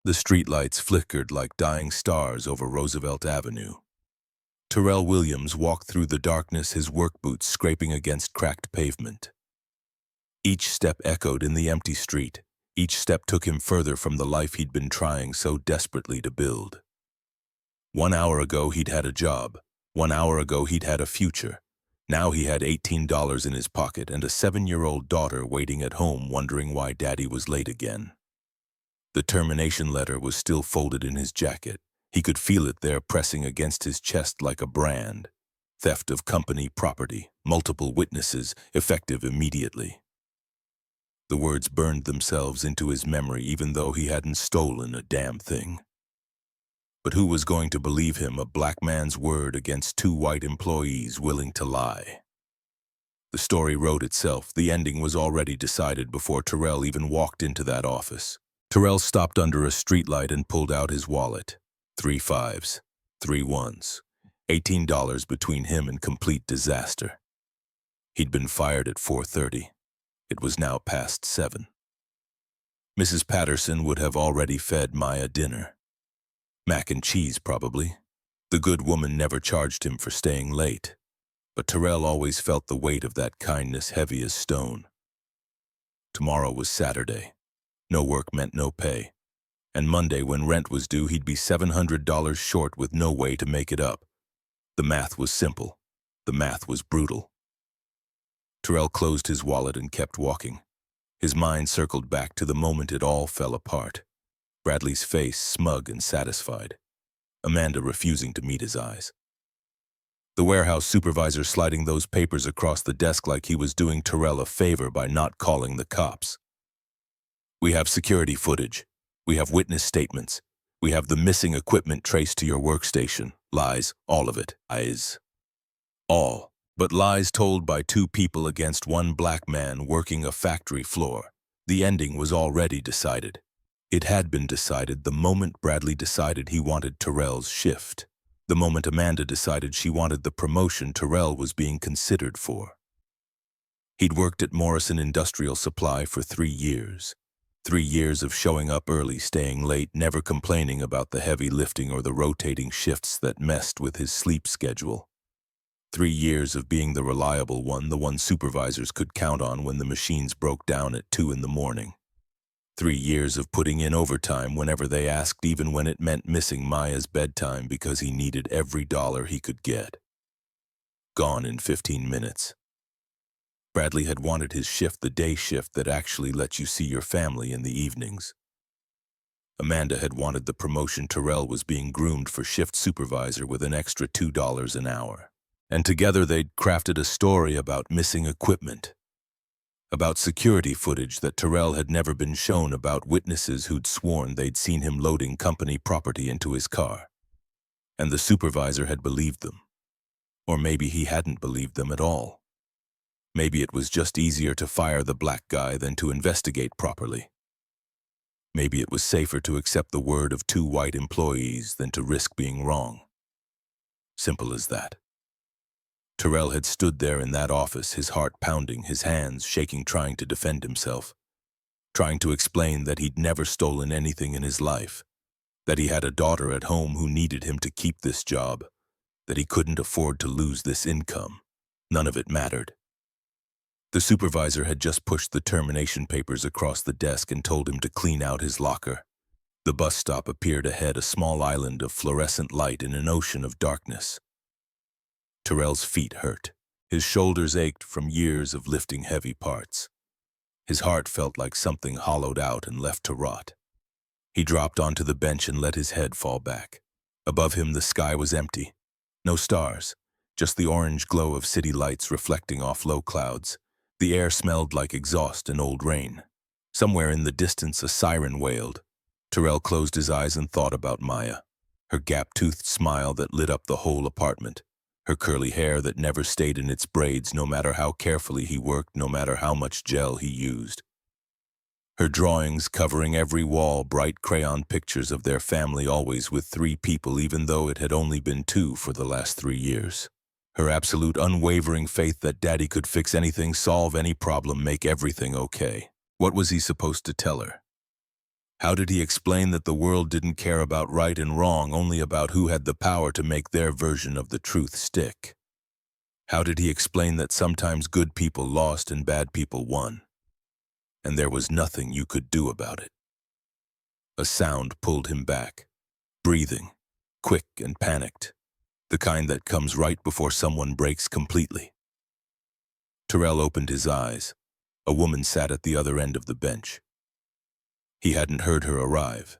The streetlights flickered like dying stars over Roosevelt Avenue. Terrell Williams walked through the darkness, his work boots scraping against cracked pavement. Each step echoed in the empty street. Each step took him further from the life he'd been trying so desperately to build. 1 hour ago, he'd had a job. 1 hour ago, he'd had a future. Now he had $18 in his pocket and a 7-year-old daughter waiting at home wondering why Daddy was late again. The termination letter was still folded in his jacket. He could feel it there pressing against his chest like a brand. Theft of company property, multiple witnesses, effective immediately. The words burned themselves into his memory even though he hadn't stolen a damn thing. But who was going to believe him, a black man's word against 2 white employees willing to lie? The story wrote itself. The ending was already decided before Terrell even walked into that office. Terrell stopped under a streetlight and pulled out his wallet. 3 5s, 3 1s, $18 between him and complete disaster. He'd been fired at 4:30. It was now past 7. Mrs. Patterson would have already fed Maya dinner. Mac and cheese, probably. The good woman never charged him for staying late, but Terrell always felt the weight of that kindness heavy as stone. Tomorrow was Saturday. No work meant no pay. And Monday, when rent was due, he'd be $700 short with no way to make it up. The math was simple. The math was brutal. Terrell closed his wallet and kept walking. His mind circled back to the moment it all fell apart. Bradley's face smug and satisfied. Amanda refusing to meet his eyes. The warehouse supervisor sliding those papers across the desk like he was doing Terrell a favor by not calling the cops. We have security footage. We have witness statements. We have the missing equipment traced to your workstation. Lies, all of it. Lies. All. But lies told by 2 people against 1 black man working a factory floor. The ending was already decided. It had been decided the moment Bradley decided he wanted Terrell's shift. The moment Amanda decided she wanted the promotion Terrell was being considered for. He'd worked at Morrison Industrial Supply for 3 years. 3 years of showing up early, staying late, never complaining about the heavy lifting or the rotating shifts that messed with his sleep schedule. 3 years of being the reliable one, the one supervisors could count on when the machines broke down at 2 in the morning. 3 years of putting in overtime whenever they asked, even when it meant missing Maya's bedtime because he needed every dollar he could get. Gone in 15 minutes. Bradley had wanted his shift, the day shift that actually let you see your family in the evenings. Amanda had wanted the promotion. Terrell was being groomed for shift supervisor with an extra $2 an hour. And together they'd crafted a story about missing equipment, about security footage that Terrell had never been shown, about witnesses who'd sworn they'd seen him loading company property into his car. And the supervisor had believed them. Or maybe he hadn't believed them at all. Maybe it was just easier to fire the black guy than to investigate properly. Maybe it was safer to accept the word of 2 white employees than to risk being wrong. Simple as that. Terrell had stood there in that office, his heart pounding, his hands shaking, trying to defend himself, trying to explain that he'd never stolen anything in his life, that he had a daughter at home who needed him to keep this job, that he couldn't afford to lose this income. None of it mattered. The supervisor had just pushed the termination papers across the desk and told him to clean out his locker. The bus stop appeared ahead, a small island of fluorescent light in an ocean of darkness. Terrell's feet hurt. His shoulders ached from years of lifting heavy parts. His heart felt like something hollowed out and left to rot. He dropped onto the bench and let his head fall back. Above him, the sky was empty. No stars, just the orange glow of city lights reflecting off low clouds. The air smelled like exhaust and old rain. Somewhere in the distance, a siren wailed. Terrell closed his eyes and thought about Maya, her gap-toothed smile that lit up the whole apartment, her curly hair that never stayed in its braids no matter how carefully he worked, no matter how much gel he used. Her drawings covering every wall, bright crayon pictures of their family, always with 3 people even though it had only been 2 for the last 3 years. Her absolute unwavering faith that Daddy could fix anything, solve any problem, make everything okay. What was he supposed to tell her? How did he explain that the world didn't care about right and wrong, only about who had the power to make their version of the truth stick? How did he explain that sometimes good people lost and bad people won, and there was nothing you could do about it? A sound pulled him back, breathing, quick and panicked, the kind that comes right before someone breaks completely. Terrell opened his eyes. A woman sat at the other end of the bench. He hadn't heard her arrive.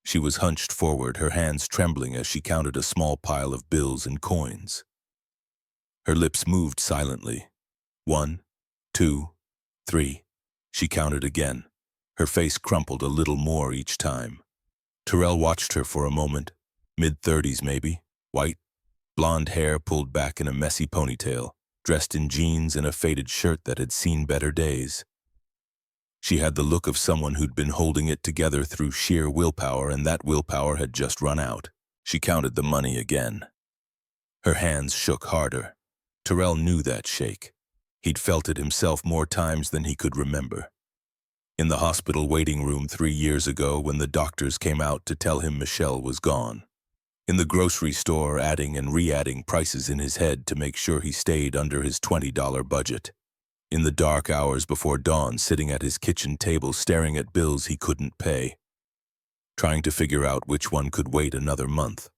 She was hunched forward, her hands trembling as she counted a small pile of bills and coins. Her lips moved silently. 1, 2, 3. She counted again. Her face crumpled a little more each time. Terrell watched her for a moment. Mid-30s maybe, white, blonde hair pulled back in a messy ponytail, dressed in jeans and a faded shirt that had seen better days. She had the look of someone who'd been holding it together through sheer willpower, and that willpower had just run out. She counted the money again. Her hands shook harder. Terrell knew that shake. He'd felt it himself more times than he could remember. In the hospital waiting room 3 years ago when the doctors came out to tell him Michelle was gone. In the grocery store, adding and re-adding prices in his head to make sure he stayed under his $20 budget. In the dark hours before dawn, sitting at his kitchen table staring at bills he couldn't pay, trying to figure out which one could wait another month.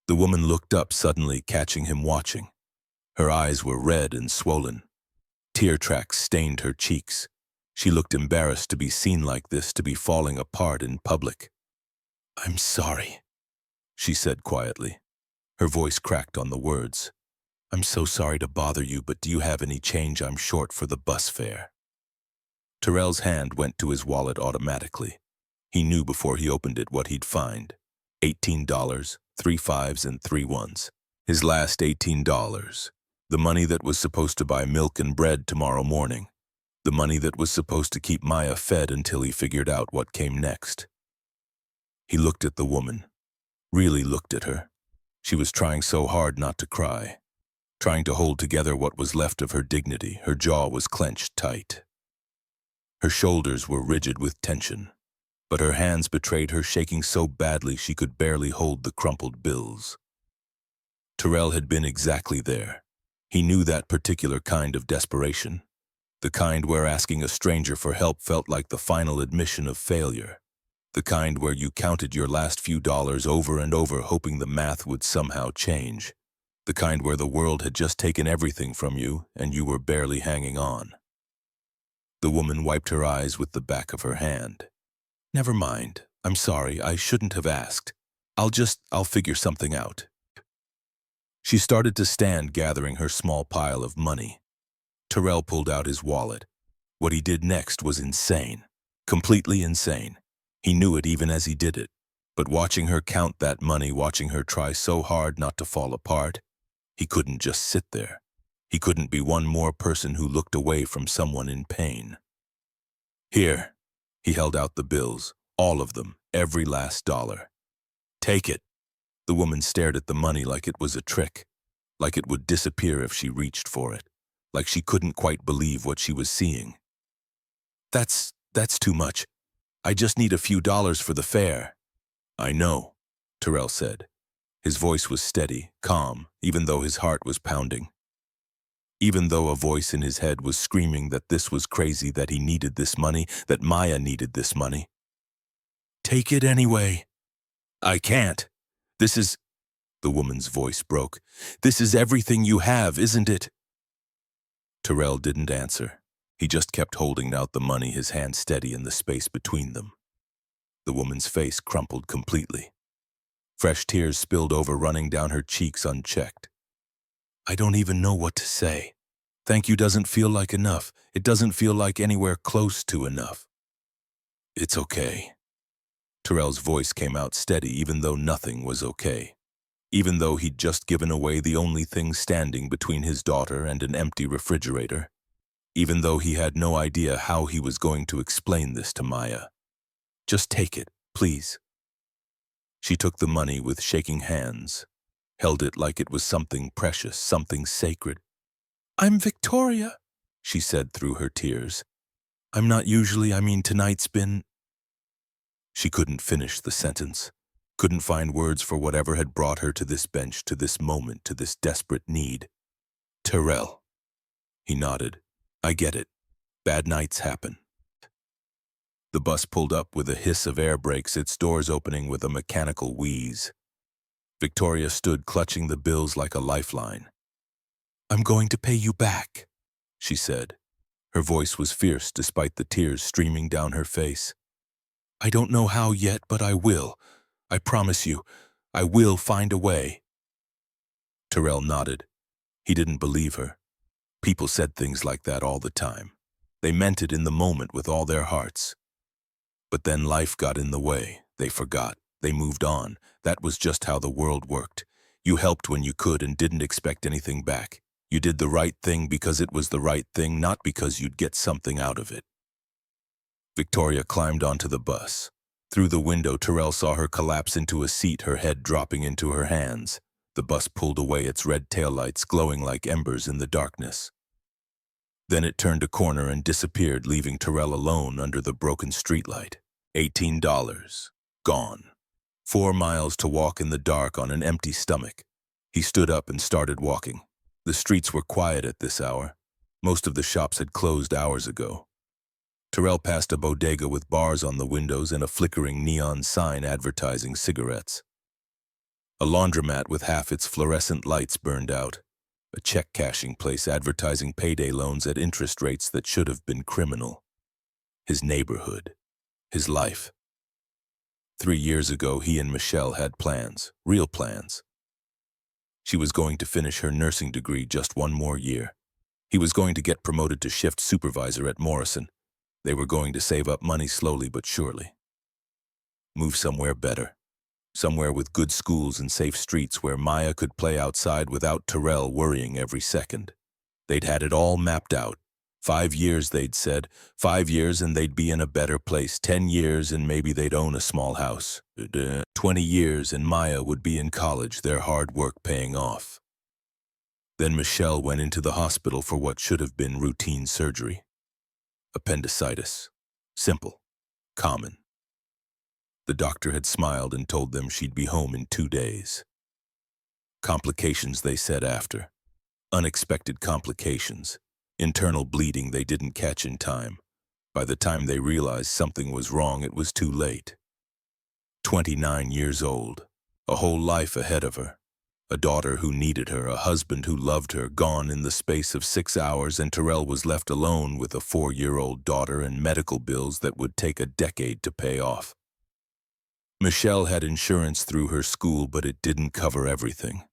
The woman looked up suddenly, catching him watching. Her eyes were red and swollen. Tear tracks stained her cheeks. She looked embarrassed to be seen like this, to be falling apart in public. "I'm sorry," she said quietly. Her voice cracked on the words. "I'm so sorry to bother you, but do you have any change? I'm short for the bus fare." Terrell's hand went to his wallet automatically. He knew before he opened it what he'd find. $18, 3 5s and 3 1s. His last $18. The money that was supposed to buy milk and bread tomorrow morning. The money that was supposed to keep Maya fed until he figured out what came next. He looked at the woman. Really looked at her. She was trying so hard not to cry. Trying to hold together what was left of her dignity. Her jaw was clenched tight. Her shoulders were rigid with tension, but her hands betrayed her, shaking so badly she could barely hold the crumpled bills. Terrell had been exactly there. He knew that particular kind of desperation, the kind where asking a stranger for help felt like the final admission of failure, the kind where you counted your last few dollars over and over hoping the math would somehow change. The kind where the world had just taken everything from you and you were barely hanging on. The woman wiped her eyes with the back of her hand. "Never mind. I'm sorry. I shouldn't have asked. I'll figure something out." She started to stand, gathering her small pile of money. Terrell pulled out his wallet. What he did next was insane. Completely insane. He knew it even as he did it. But watching her count that money, watching her try so hard not to fall apart, he couldn't just sit there. He couldn't be one more person who looked away from someone in pain. "Here." He held out the bills, all of them, every last dollar. "Take it." The woman stared at the money like it was a trick, like it would disappear if she reached for it, like she couldn't quite believe what she was seeing. That's too much. I just need a few dollars for the fare." "I know," Terrell said. His voice was steady, calm, even though his heart was pounding. Even though a voice in his head was screaming that this was crazy, that he needed this money, that Maya needed this money. "Take it anyway." "I can't. This is..." The woman's voice broke. "This is everything you have, isn't it?" Terrell didn't answer. He just kept holding out the money, his hand steady in the space between them. The woman's face crumpled completely. Fresh tears spilled over, running down her cheeks unchecked. "I don't even know what to say. Thank you doesn't feel like enough. It doesn't feel like anywhere close to enough." "It's okay." Terrell's voice came out steady, even though nothing was okay. Even though he'd just given away the only thing standing between his daughter and an empty refrigerator. Even though he had no idea how he was going to explain this to Maya. "Just take it, please." She took the money with shaking hands, held it like it was something precious, something sacred. "I'm Victoria," she said through her tears. "I'm not usually, tonight's been..." She couldn't finish the sentence, couldn't find words for whatever had brought her to this bench, to this moment, to this desperate need. Terrell. He nodded. I get it. Bad nights happen. The bus pulled up with a hiss of air brakes, its doors opening with a mechanical wheeze. Victoria stood clutching the bills like a lifeline. I'm going to pay you back, she said. Her voice was fierce despite the tears streaming down her face. I don't know how yet, but I will. I promise you, I will find a way. Terrell nodded. He didn't believe her. People said things like that all the time. They meant it in the moment with all their hearts. But then life got in the way. They forgot. They moved on. That was just how the world worked. You helped when you could and didn't expect anything back. You did the right thing because it was the right thing, not because you'd get something out of it. Victoria climbed onto the bus. Through the window, Terrell saw her collapse into a seat, her head dropping into her hands. The bus pulled away, its red taillights glowing like embers in the darkness. Then it turned a corner and disappeared, leaving Terrell alone under the broken streetlight. $18. Gone. 4 miles to walk in the dark on an empty stomach. He stood up and started walking. The streets were quiet at this hour. Most of the shops had closed hours ago. Terrell passed a bodega with bars on the windows and a flickering neon sign advertising cigarettes. A laundromat with half its fluorescent lights burned out. A check-cashing place advertising payday loans at interest rates that should have been criminal. His neighborhood. His life. 3 years ago, he and Michelle had plans, real plans. She was going to finish her nursing degree just 1 more year. He was going to get promoted to shift supervisor at Morrison. They were going to save up money slowly but surely. Move somewhere better. Somewhere with good schools and safe streets where Maya could play outside without Terrell worrying every second. They'd had it all mapped out. 5 years, they'd said. 5 years and they'd be in a better place. 10 years and maybe they'd own a small house. 20 years and Maya would be in college, their hard work paying off. Then Michelle went into the hospital for what should have been routine surgery. Appendicitis. Simple. Common. The doctor had smiled and told them she'd be home in 2 days. Complications, they said after. Unexpected complications. Internal bleeding they didn't catch in time. By the time they realized something was wrong, it was too late. 29 years old. A whole life ahead of her. A daughter who needed her, a husband who loved her, gone in the space of 6 hours, and Terrell was left alone with a 4-year-old daughter and medical bills that would take a decade to pay off. Michelle had insurance through her school, but it didn't cover everything.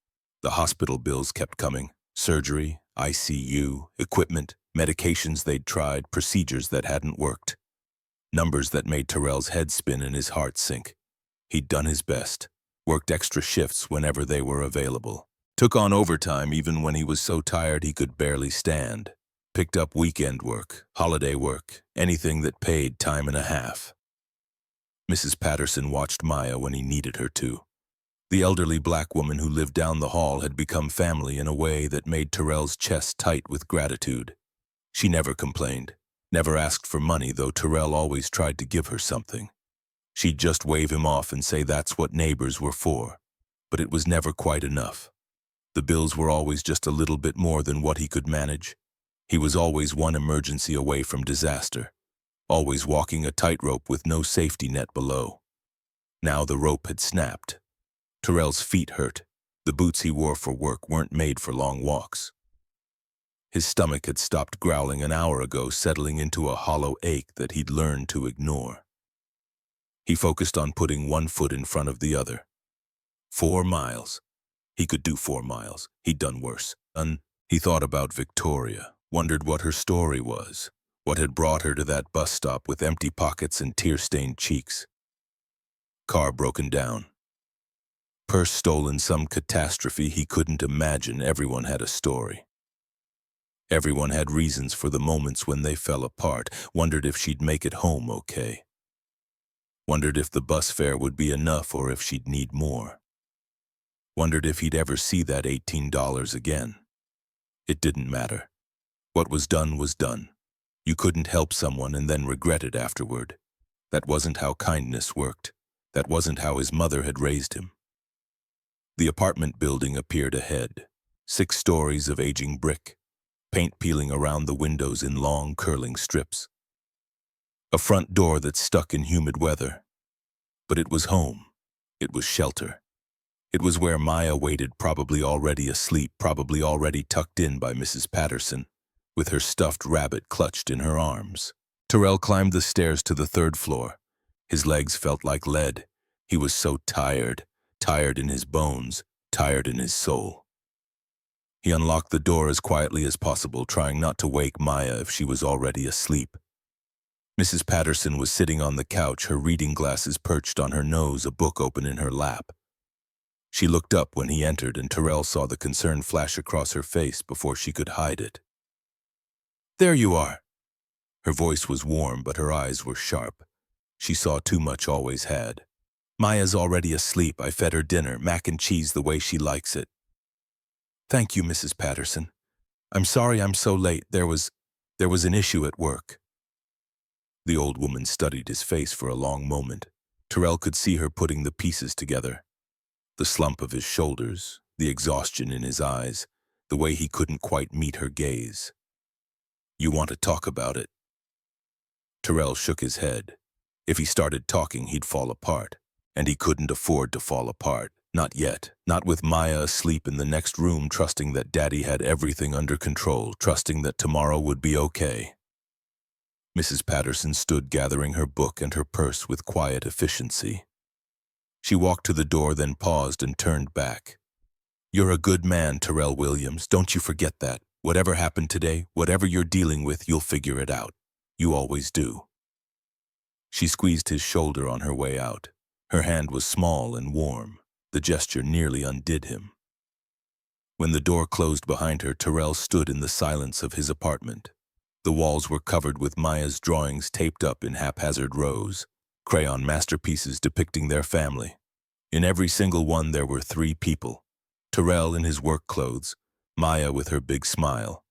The hospital bills kept coming. Surgery, ICU, equipment, medications they'd tried, procedures that hadn't worked. Numbers that made Terrell's head spin and his heart sink. He'd done his best, worked extra shifts whenever they were available, took on overtime even when he was so tired he could barely stand, picked up weekend work, holiday work, anything that paid time and a half. Mrs. Patterson watched Maya when he needed her to. The elderly black woman who lived down the hall had become family in a way that made Terrell's chest tight with gratitude. She never complained, never asked for money, though Terrell always tried to give her something. She'd just wave him off and say that's what neighbors were for. But it was never quite enough. The bills were always just a little bit more than what he could manage. He was always one emergency away from disaster. Always walking a tightrope with no safety net below. Now the rope had snapped. Terrell's feet hurt. The boots he wore for work weren't made for long walks. His stomach had stopped growling an hour ago, settling into a hollow ache that he'd learned to ignore. He focused on putting one foot in front of the other. 4 miles. He could do 4 miles. He'd done worse. He thought about Victoria, wondered what her story was. What had brought her to that bus stop with empty pockets and tear-stained cheeks? Car broken down. Purse stolen, some catastrophe he couldn't imagine. Everyone had a story. Everyone had reasons for the moments when they fell apart. Wondered if she'd make it home okay. Wondered if the bus fare would be enough or if she'd need more. Wondered if he'd ever see that $18 again. It didn't matter. What was done was done. You couldn't help someone and then regret it afterward. That wasn't how kindness worked. That wasn't how his mother had raised him. The apartment building appeared ahead. 6 stories of aging brick, paint peeling around the windows in long, curling strips. A front door that stuck in humid weather. But it was home. It was shelter. It was where Maya waited, probably already asleep, probably already tucked in by Mrs. Patterson, with her stuffed rabbit clutched in her arms. Terrell climbed the stairs to the 3rd floor. His legs felt like lead. He was so tired, tired in his bones, tired in his soul. He unlocked the door as quietly as possible, trying not to wake Maya if she was already asleep. Mrs. Patterson was sitting on the couch, her reading glasses perched on her nose, a book open in her lap. She looked up when he entered, and Terrell saw the concern flash across her face before she could hide it. "There you are." Her voice was warm, but her eyes were sharp. She saw too much, always had. "Maya's already asleep. I fed her dinner, mac and cheese the way she likes it." "Thank you, Mrs. Patterson. I'm sorry I'm so late. There was an issue at work." The old woman studied his face for a long moment. Terrell could see her putting the pieces together. The slump of his shoulders, the exhaustion in his eyes, the way he couldn't quite meet her gaze. "You want to talk about it?" Terrell shook his head. If he started talking, he'd fall apart. And he couldn't afford to fall apart. Not yet. Not with Maya asleep in the next room, trusting that Daddy had everything under control, trusting that tomorrow would be okay. Mrs. Patterson stood gathering her book and her purse with quiet efficiency. She walked to the door, then paused and turned back. "You're a good man, Terrell Williams. Don't you forget that. Whatever happened today, whatever you're dealing with, you'll figure it out. You always do." She squeezed his shoulder on her way out. Her hand was small and warm. The gesture nearly undid him. When the door closed behind her, Terrell stood in the silence of his apartment. The walls were covered with Maya's drawings taped up in haphazard rows, crayon masterpieces depicting their family. In every single one there were 3 people. Terrell in his work clothes, Maya with her big smile,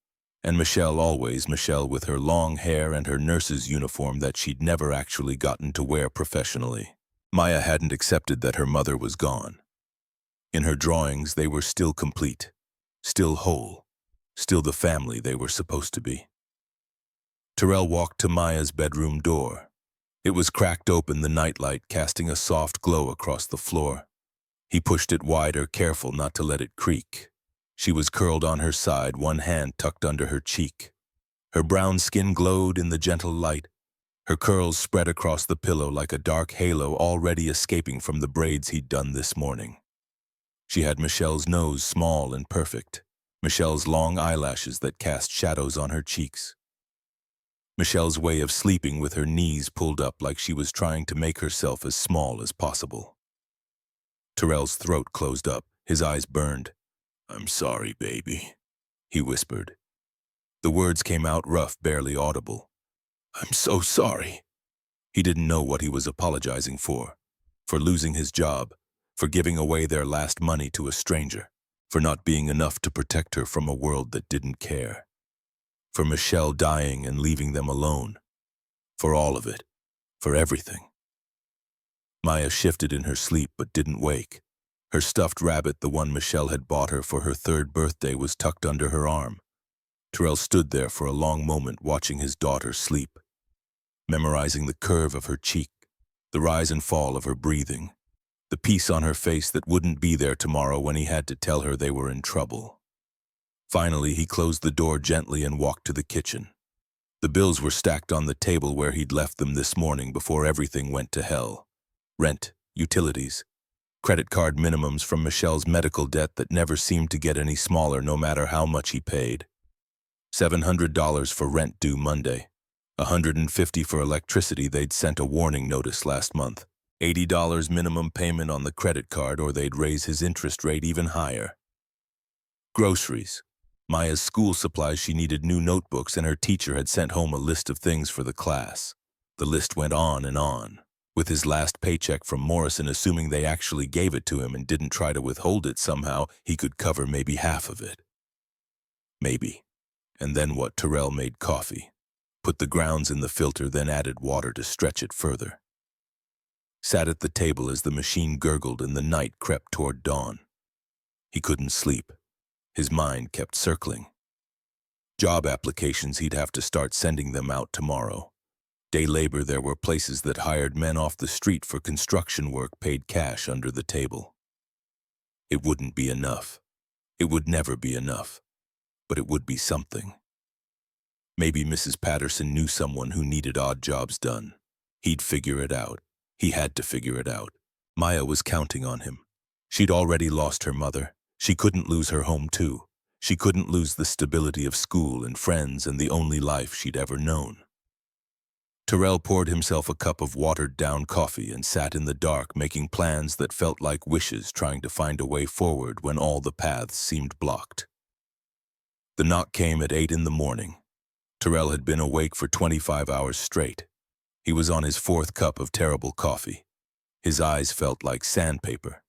and Michelle, always Michelle, with her long hair and her nurse's uniform that she'd never actually gotten to wear professionally. Maya hadn't accepted that her mother was gone. In her drawings, they were still complete, still whole, still the family they were supposed to be. Terrell walked to Maya's bedroom door. It was cracked open, the nightlight casting a soft glow across the floor. He pushed it wider, careful not to let it creak. She was curled on her side, one hand tucked under her cheek. Her brown skin glowed in the gentle light. Her curls spread across the pillow like a dark halo already escaping from the braids he'd done this morning. She had Michelle's nose, small and perfect. Michelle's long eyelashes that cast shadows on her cheeks. Michelle's way of sleeping with her knees pulled up like she was trying to make herself as small as possible. Terrell's throat closed up, his eyes burned. "I'm sorry, baby," he whispered. The words came out rough, barely audible. "I'm so sorry." He didn't know what he was apologizing for losing his job, for giving away their last money to a stranger, for not being enough to protect her from a world that didn't care, for Michelle dying and leaving them alone, for all of it, for everything. Maya shifted in her sleep but didn't wake. Her stuffed rabbit, the one Michelle had bought her for her 3rd birthday, was tucked under her arm. Terrell stood there for a long moment watching his daughter sleep, memorizing the curve of her cheek, the rise and fall of her breathing, the peace on her face that wouldn't be there tomorrow when he had to tell her they were in trouble. Finally, he closed the door gently and walked to the kitchen. The bills were stacked on the table where he'd left them this morning before everything went to hell. Rent, utilities, credit card minimums from Michelle's medical debt that never seemed to get any smaller no matter how much he paid. $700 for rent due Monday. $150 for electricity, they'd sent a warning notice last month. $80 minimum payment on the credit card or they'd raise his interest rate even higher. Groceries. Maya's school supplies, she needed new notebooks and her teacher had sent home a list of things for the class. The list went on and on. With his last paycheck from Morrison, assuming they actually gave it to him and didn't try to withhold it somehow, he could cover maybe half of it. Maybe. And then what? Terrell made coffee. Put the grounds in the filter, then added water to stretch it further. sat at the table as the machine gurgled and the night crept toward dawn. He couldn't sleep. His mind kept circling. Job applications, he'd have to start sending them out tomorrow. Day labor, there were places that hired men off the street for construction work paid cash under the table. It wouldn't be enough. It would never be enough. But it would be something. Maybe Mrs. Patterson knew someone who needed odd jobs done. He'd figure it out. He had to figure it out. Maya was counting on him. She'd already lost her mother. She couldn't lose her home too. She couldn't lose the stability of school and friends and the only life she'd ever known. Terrell poured himself a cup of watered-down coffee and sat in the dark making plans that felt like wishes, trying to find a way forward when all the paths seemed blocked. The knock came at 8 in the morning. Terrell had been awake for 25 hours straight. He was on his 4th cup of terrible coffee. His eyes felt like sandpaper.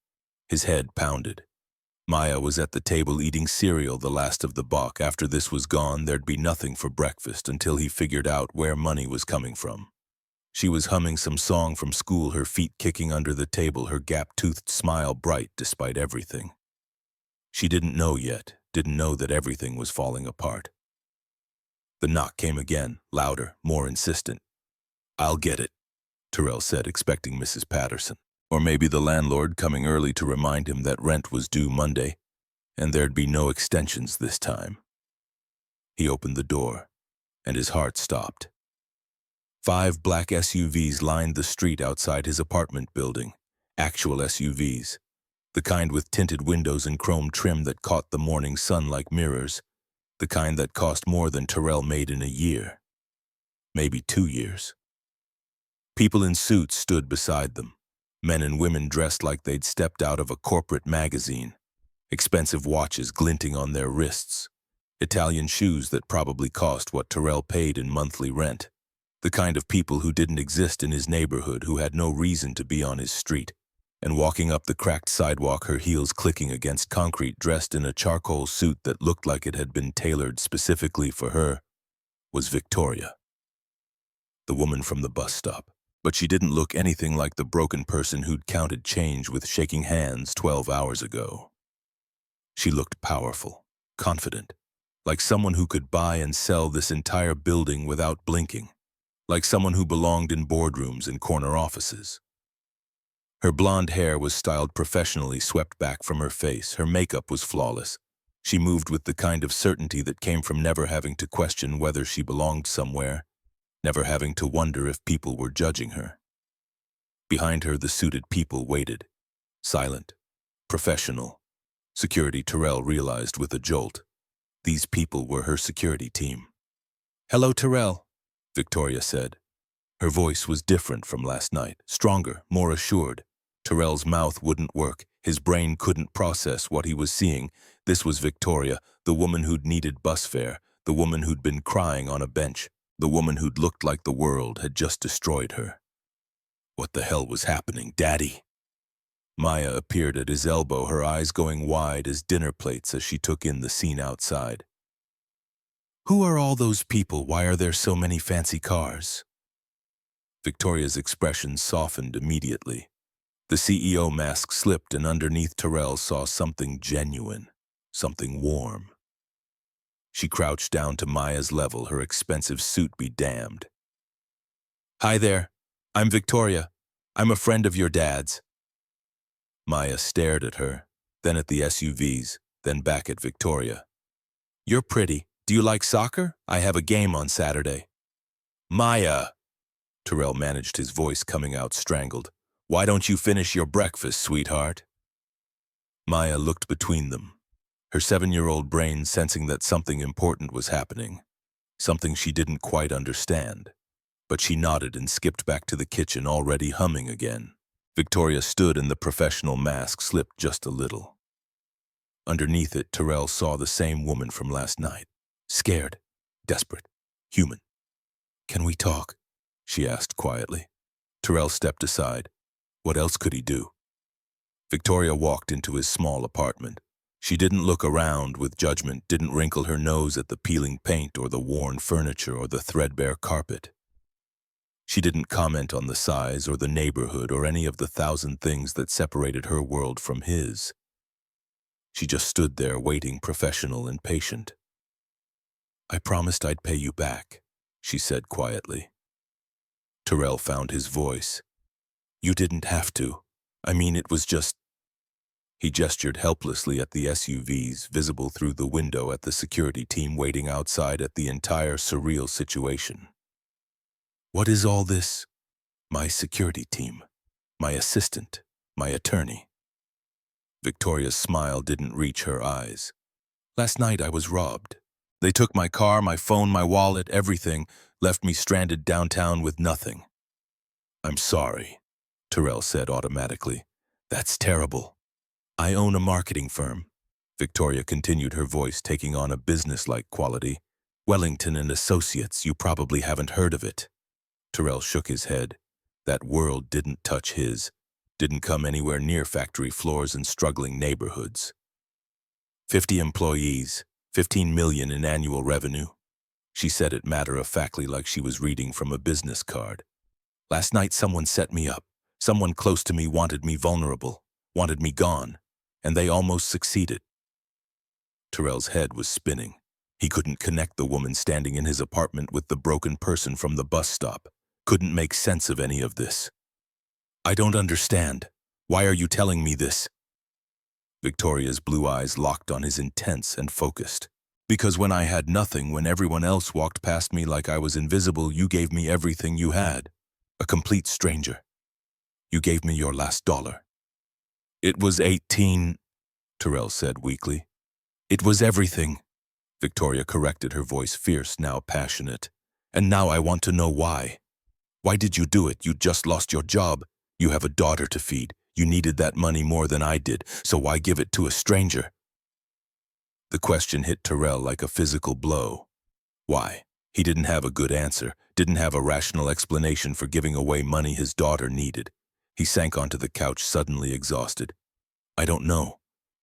His head pounded. Maya was at the table eating cereal, the last of the buck. After this was gone, there'd be nothing for breakfast until he figured out where money was coming from. She was humming some song from school, her feet kicking under the table, her gap-toothed smile bright despite everything. She didn't know yet, didn't know that everything was falling apart. The knock came again, louder, more insistent. "I'll get it," Terrell said, expecting Mrs. Patterson. Or maybe the landlord coming early to remind him that rent was due Monday, and there'd be no extensions this time. He opened the door, and his heart stopped. 5 black SUVs lined the street outside his apartment building. Actual SUVs. The kind with tinted windows and chrome trim that caught the morning sun like mirrors. The kind that cost more than Terrell made in a year. Maybe 2 years. People in suits stood beside them. Men and women dressed like they'd stepped out of a corporate magazine. Expensive watches glinting on their wrists. Italian shoes that probably cost what Terrell paid in monthly rent. The kind of people who didn't exist in his neighborhood, who had no reason to be on his street. And walking up the cracked sidewalk, her heels clicking against concrete, dressed in a charcoal suit that looked like it had been tailored specifically for her, was Victoria. The woman from the bus stop. But she didn't look anything like the broken person who'd counted change with shaking hands 12 hours ago. She looked powerful, confident, like someone who could buy and sell this entire building without blinking, like someone who belonged in boardrooms and corner offices. Her blonde hair was styled professionally, swept back from her face. Her makeup was flawless. She moved with the kind of certainty that came from never having to question whether she belonged somewhere, never having to wonder if people were judging her. Behind her, the suited people waited, silent, professional. Security, Terrell realized with a jolt. These people were her security team. "Hello, Terrell," Victoria said. Her voice was different from last night, stronger, more assured. Terrell's mouth wouldn't work. His brain couldn't process what he was seeing. This was Victoria, the woman who'd needed bus fare, the woman who'd been crying on a bench, the woman who'd looked like the world had just destroyed her. What the hell was happening, Daddy? Maya appeared at his elbow, her eyes going wide as dinner plates as she took in the scene outside. "Who are all those people? Why are there so many fancy cars?" Victoria's expression softened immediately. The CEO mask slipped, and underneath Terrell saw something genuine, something warm. She crouched down to Maya's level, her expensive suit be damned. "Hi there. I'm Victoria. I'm a friend of your dad's." Maya stared at her, then at the SUVs, then back at Victoria. "You're pretty. Do you like soccer? I have a game on Saturday." "Maya!" Terrell managed, his voice coming out strangled. "Why don't you finish your breakfast, sweetheart?" Maya looked between them, her 7-year-old brain sensing that something important was happening, something she didn't quite understand. But she nodded and skipped back to the kitchen, already humming again. Victoria stood and the professional mask slipped just a little. Underneath it, Terrell saw the same woman from last night. Scared, desperate, human. "Can we talk?" she asked quietly. Terrell stepped aside. What else could he do? Victoria walked into his small apartment. She didn't look around with judgment, didn't wrinkle her nose at the peeling paint or the worn furniture or the threadbare carpet. She didn't comment on the size or the neighborhood or any of the thousand things that separated her world from his. She just stood there waiting, professional and patient. "I promised I'd pay you back," she said quietly. Terrell found his voice. "You didn't have to. I mean, it was just—" He gestured helplessly at the SUVs visible through the window at the security team waiting outside at the entire surreal situation. "What is all this?" "My security team. My assistant. My attorney." Victoria's smile didn't reach her eyes. "Last night I was robbed. They took my car, my phone, my wallet, everything, left me stranded downtown with nothing." "I'm sorry," Terrell said automatically. "That's terrible." "I own a marketing firm." Victoria continued, her voice taking on a business-like quality. "Wellington and Associates, you probably haven't heard of it." Terrell shook his head. That world didn't touch his, didn't come anywhere near factory floors and struggling neighborhoods. 50 employees, 15 million in annual revenue. She said it matter-of-factly like she was reading from a business card. "Last night someone set me up. Someone close to me wanted me vulnerable, wanted me gone, and they almost succeeded." Terrell's head was spinning. He couldn't connect the woman standing in his apartment with the broken person from the bus stop. Couldn't make sense of any of this. "I don't understand. Why are you telling me this?" Victoria's blue eyes locked on his, intense and focused. "Because when I had nothing, when everyone else walked past me like I was invisible, you gave me everything you had. A complete stranger. You gave me your last dollar." "It was 18, Terrell said weakly. "It was everything." Victoria corrected, her voice fierce, now passionate. "And now I want to know why. Why did you do it? You just lost your job. You have a daughter to feed. You needed that money more than I did, so why give it to a stranger?" The question hit Terrell like a physical blow. Why? He didn't have a good answer, didn't have a rational explanation for giving away money his daughter needed. He sank onto the couch, suddenly exhausted. "I don't know.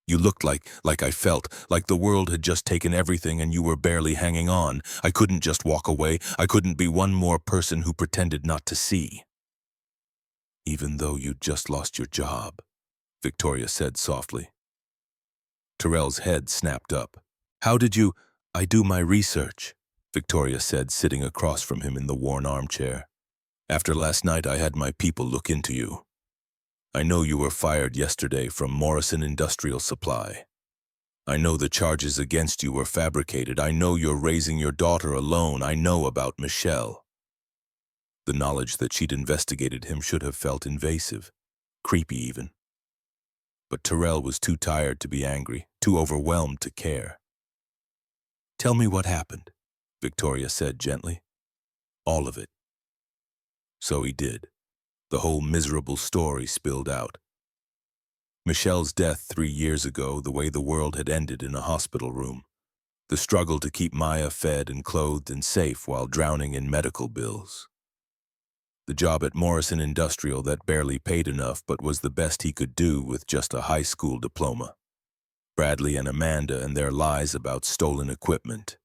You looked like I felt, like the world had just taken everything and you were barely hanging on. I couldn't just walk away. I couldn't be one more person who pretended not to see." "Even though you'd just lost your job," Victoria said softly. Terrell's head snapped up. "How did you—" "I do my research," Victoria said, sitting across from him in the worn armchair. "After last night, I had my people look into you. I know you were fired yesterday from Morrison Industrial Supply. I know the charges against you were fabricated. I know you're raising your daughter alone. I know about Michelle." The knowledge that she'd investigated him should have felt invasive, creepy even. But Terrell was too tired to be angry, too overwhelmed to care. "Tell me what happened," Victoria said gently. "All of it." So he did. The whole miserable story spilled out. Michelle's death 3 years ago, the way the world had ended in a hospital room. The struggle to keep Maya fed and clothed and safe while drowning in medical bills. The job at Morrison Industrial that barely paid enough but was the best he could do with just a high school diploma. Bradley and Amanda and their lies about stolen equipment.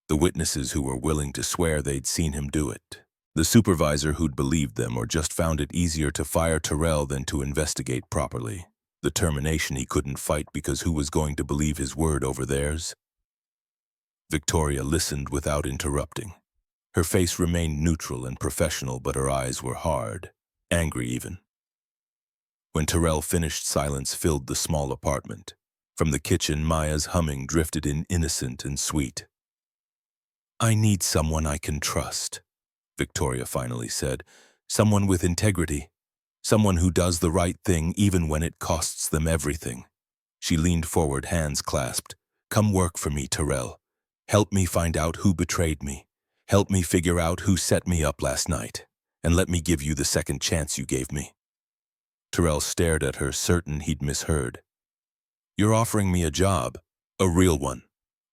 The witnesses who were willing to swear they'd seen him do it. The supervisor who'd believed them or just found it easier to fire Terrell than to investigate properly. The termination he couldn't fight because who was going to believe his word over theirs? Victoria listened without interrupting. Her face remained neutral and professional, but her eyes were hard, angry even. When Terrell finished, silence filled the small apartment. From the kitchen, Maya's humming drifted in, innocent and sweet. "I need someone I can trust," Victoria finally said. "Someone with integrity. Someone who does the right thing even when it costs them everything." She leaned forward, hands clasped. "Come work for me, Terrell. Help me find out who betrayed me. Help me figure out who set me up last night. And let me give you the second chance you gave me." Terrell stared at her, certain he'd misheard. "You're offering me a job. A real one.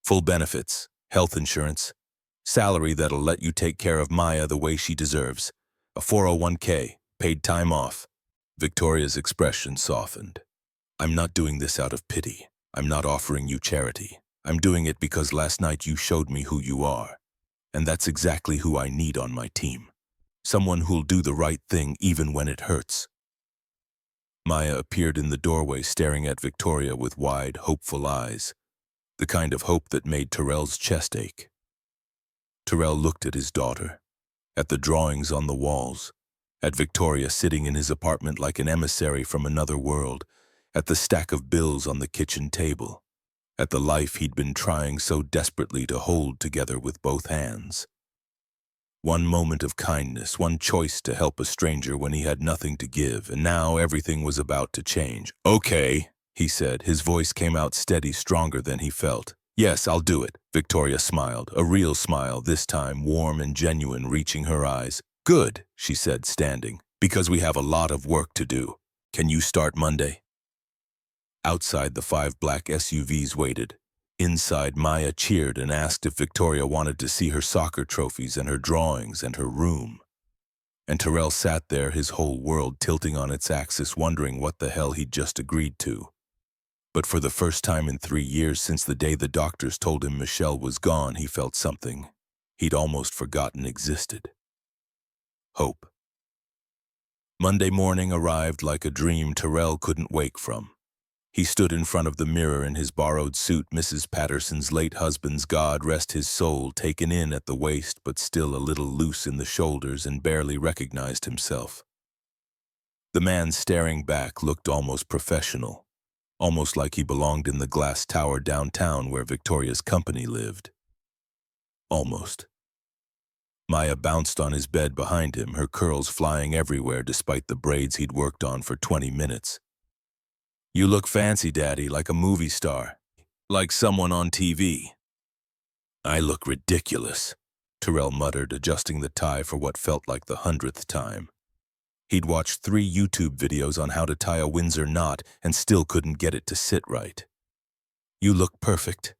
Full benefits, health insurance, salary that'll let you take care of Maya the way she deserves. A 401k, paid time off." Victoria's expression softened. "I'm not doing this out of pity. I'm not offering you charity. I'm doing it because last night you showed me who you are. And that's exactly who I need on my team. Someone who'll do the right thing even when it hurts. Maya appeared in the doorway staring at Victoria with wide, hopeful eyes, the kind of hope that made Terrell's chest ache. Terrell looked at his daughter, at the drawings on the walls, at Victoria sitting in his apartment like an emissary from another world, at the stack of bills on the kitchen table, at the life he'd been trying so desperately to hold together with both hands. One moment of kindness, one choice to help a stranger when he had nothing to give, and now everything was about to change. "Okay," he said. His voice came out steady, stronger than he felt. "Yes, I'll do it." Victoria smiled, a real smile, this time warm and genuine, reaching her eyes. "Good," she said, standing, "because we have a lot of work to do. Can you start Monday?" Outside, the 5 black SUVs waited. Inside, Maya cheered and asked if Victoria wanted to see her soccer trophies and her drawings and her room. And Terrell sat there, his whole world tilting on its axis, wondering what the hell he'd just agreed to. But for the first time in 3 years, since the day the doctors told him Michelle was gone, he felt something he'd almost forgotten existed. Hope. Monday morning arrived like a dream Terrell couldn't wake from. He stood in front of the mirror in his borrowed suit, Mrs. Patterson's late husband's, God rest his soul, taken in at the waist but still a little loose in the shoulders, and barely recognized himself. The man staring back looked almost professional, almost like he belonged in the glass tower downtown where Victoria's company lived. Almost. Maya bounced on his bed behind him, her curls flying everywhere despite the braids he'd worked on for 20 minutes. "You look fancy, Daddy, like a movie star. Like someone on TV." "I look ridiculous," Terrell muttered, adjusting the tie for what felt like the 100th time. He'd watched 3 YouTube videos on how to tie a Windsor knot and still couldn't get it to sit right. "You look perfect."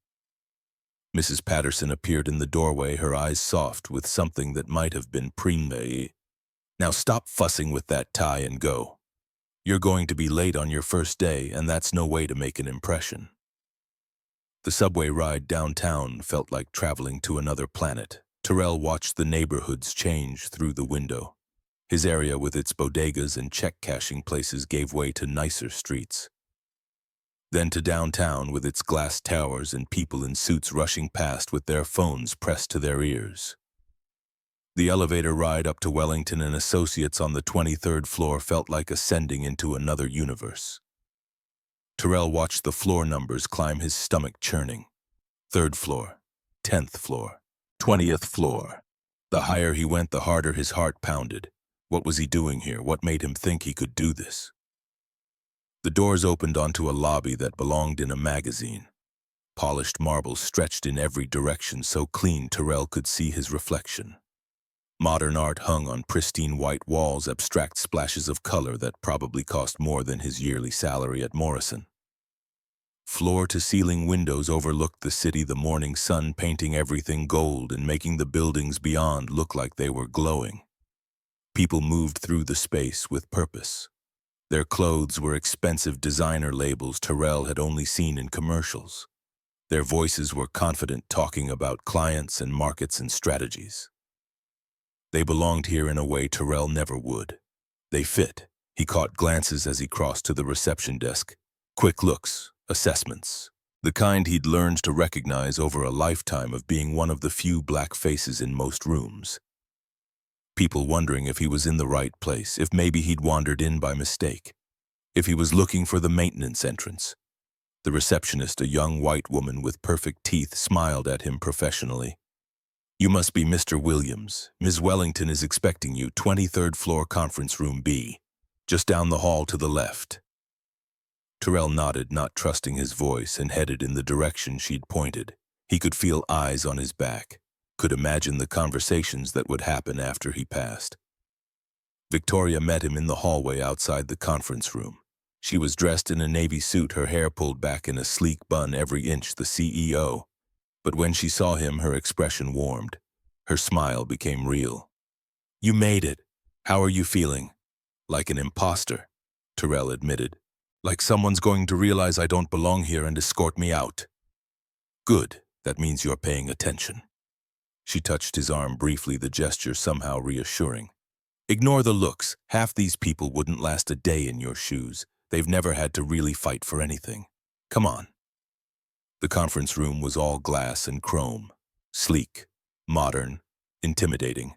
Mrs. Patterson appeared in the doorway, her eyes soft with something that might have been preemie. "Now stop fussing with that tie and go. You're going to be late on your first day, and that's no way to make an impression." The subway ride downtown felt like traveling to another planet. Terrell watched the neighborhoods change through the window. His area with its bodegas and check-cashing places gave way to nicer streets. Then to downtown with its glass towers and people in suits rushing past with their phones pressed to their ears. The elevator ride up to Wellington and Associates on the 23rd floor felt like ascending into another universe. Terrell watched the floor numbers climb, his stomach churning. 3rd floor, 10th floor, 20th floor. The higher he went, the harder his heart pounded. What was he doing here? What made him think he could do this? The doors opened onto a lobby that belonged in a magazine. Polished marble stretched in every direction, so clean Terrell could see his reflection. Modern art hung on pristine white walls, abstract splashes of color that probably cost more than his yearly salary at Morrison. Floor-to-ceiling windows overlooked the city, the morning sun painting everything gold and making the buildings beyond look like they were glowing. People moved through the space with purpose. Their clothes were expensive designer labels Terrell had only seen in commercials. Their voices were confident, talking about clients and markets and strategies. They belonged here in a way Terrell never would. They fit. He caught glances as he crossed to the reception desk. Quick looks, assessments. The kind he'd learned to recognize over a lifetime of being one of the few black faces in most rooms. People wondering if he was in the right place, if maybe he'd wandered in by mistake, if he was looking for the maintenance entrance. The receptionist, a young white woman with perfect teeth, smiled at him professionally. "You must be Mr. Williams. Ms. Wellington is expecting you, 23rd floor, conference room B, just down the hall to the left." Terrell nodded, not trusting his voice, and headed in the direction she'd pointed. He could feel eyes on his back, could imagine the conversations that would happen after he passed. Victoria met him in the hallway outside the conference room. She was dressed in a navy suit, her hair pulled back in a sleek bun, every inch the CEO. But when she saw him, her expression warmed. Her smile became real. "You made it. How are you feeling?" "Like an imposter," Terrell admitted. "Like someone's going to realize I don't belong here and escort me out." "Good. That means you're paying attention." She touched his arm briefly, the gesture somehow reassuring. Ignore the looks. Half these people wouldn't last a day in your shoes. They've never had to really fight for anything. Come on. The conference room was all glass and chrome. Sleek, modern, intimidating.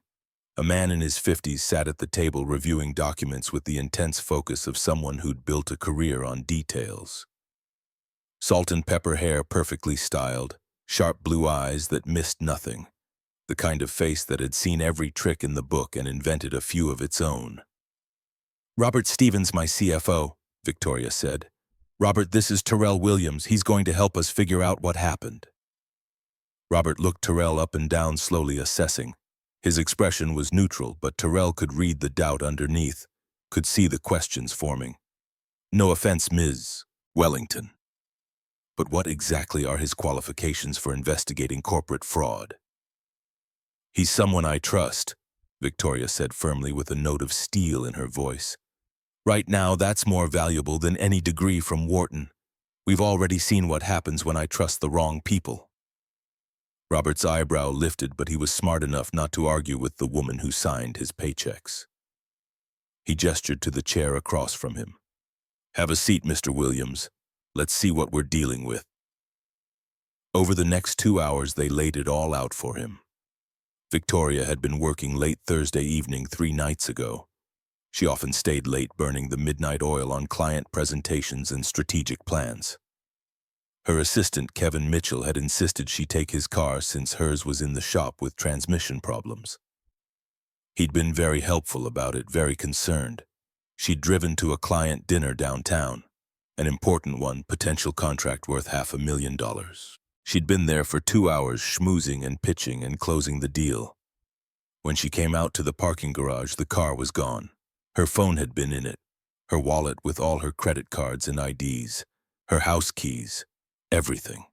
A man in his 50s sat at the table reviewing documents with the intense focus of someone who'd built a career on details. Salt and pepper hair perfectly styled, sharp blue eyes that missed nothing. The kind of face that had seen every trick in the book and invented a few of its own. "Robert Stevens, my CFO," Victoria said. "Robert, this is Terrell Williams. He's going to help us figure out what happened." Robert looked Terrell up and down, slowly assessing. His expression was neutral, but Terrell could read the doubt underneath, could see the questions forming. "No offense, Ms. Wellington. But what exactly are his qualifications for investigating corporate fraud?" "He's someone I trust," Victoria said firmly with a note of steel in her voice. "Right now, that's more valuable than any degree from Wharton. We've already seen what happens when I trust the wrong people." Robert's eyebrow lifted, but he was smart enough not to argue with the woman who signed his paychecks. He gestured to the chair across from him. "Have a seat, Mr. Williams. Let's see what we're dealing with." Over the next 2 hours, they laid it all out for him. Victoria had been working late Thursday evening 3 nights ago. She often stayed late burning the midnight oil on client presentations and strategic plans. Her assistant, Kevin Mitchell, had insisted she take his car since hers was in the shop with transmission problems. He'd been very helpful about it, very concerned. She'd driven to a client dinner downtown, an important one, potential contract worth $500,000. She'd been there for 2 hours schmoozing and pitching and closing the deal. When she came out to the parking garage, the car was gone. Her phone had been in it, her wallet with all her credit cards and IDs, her house keys, everything.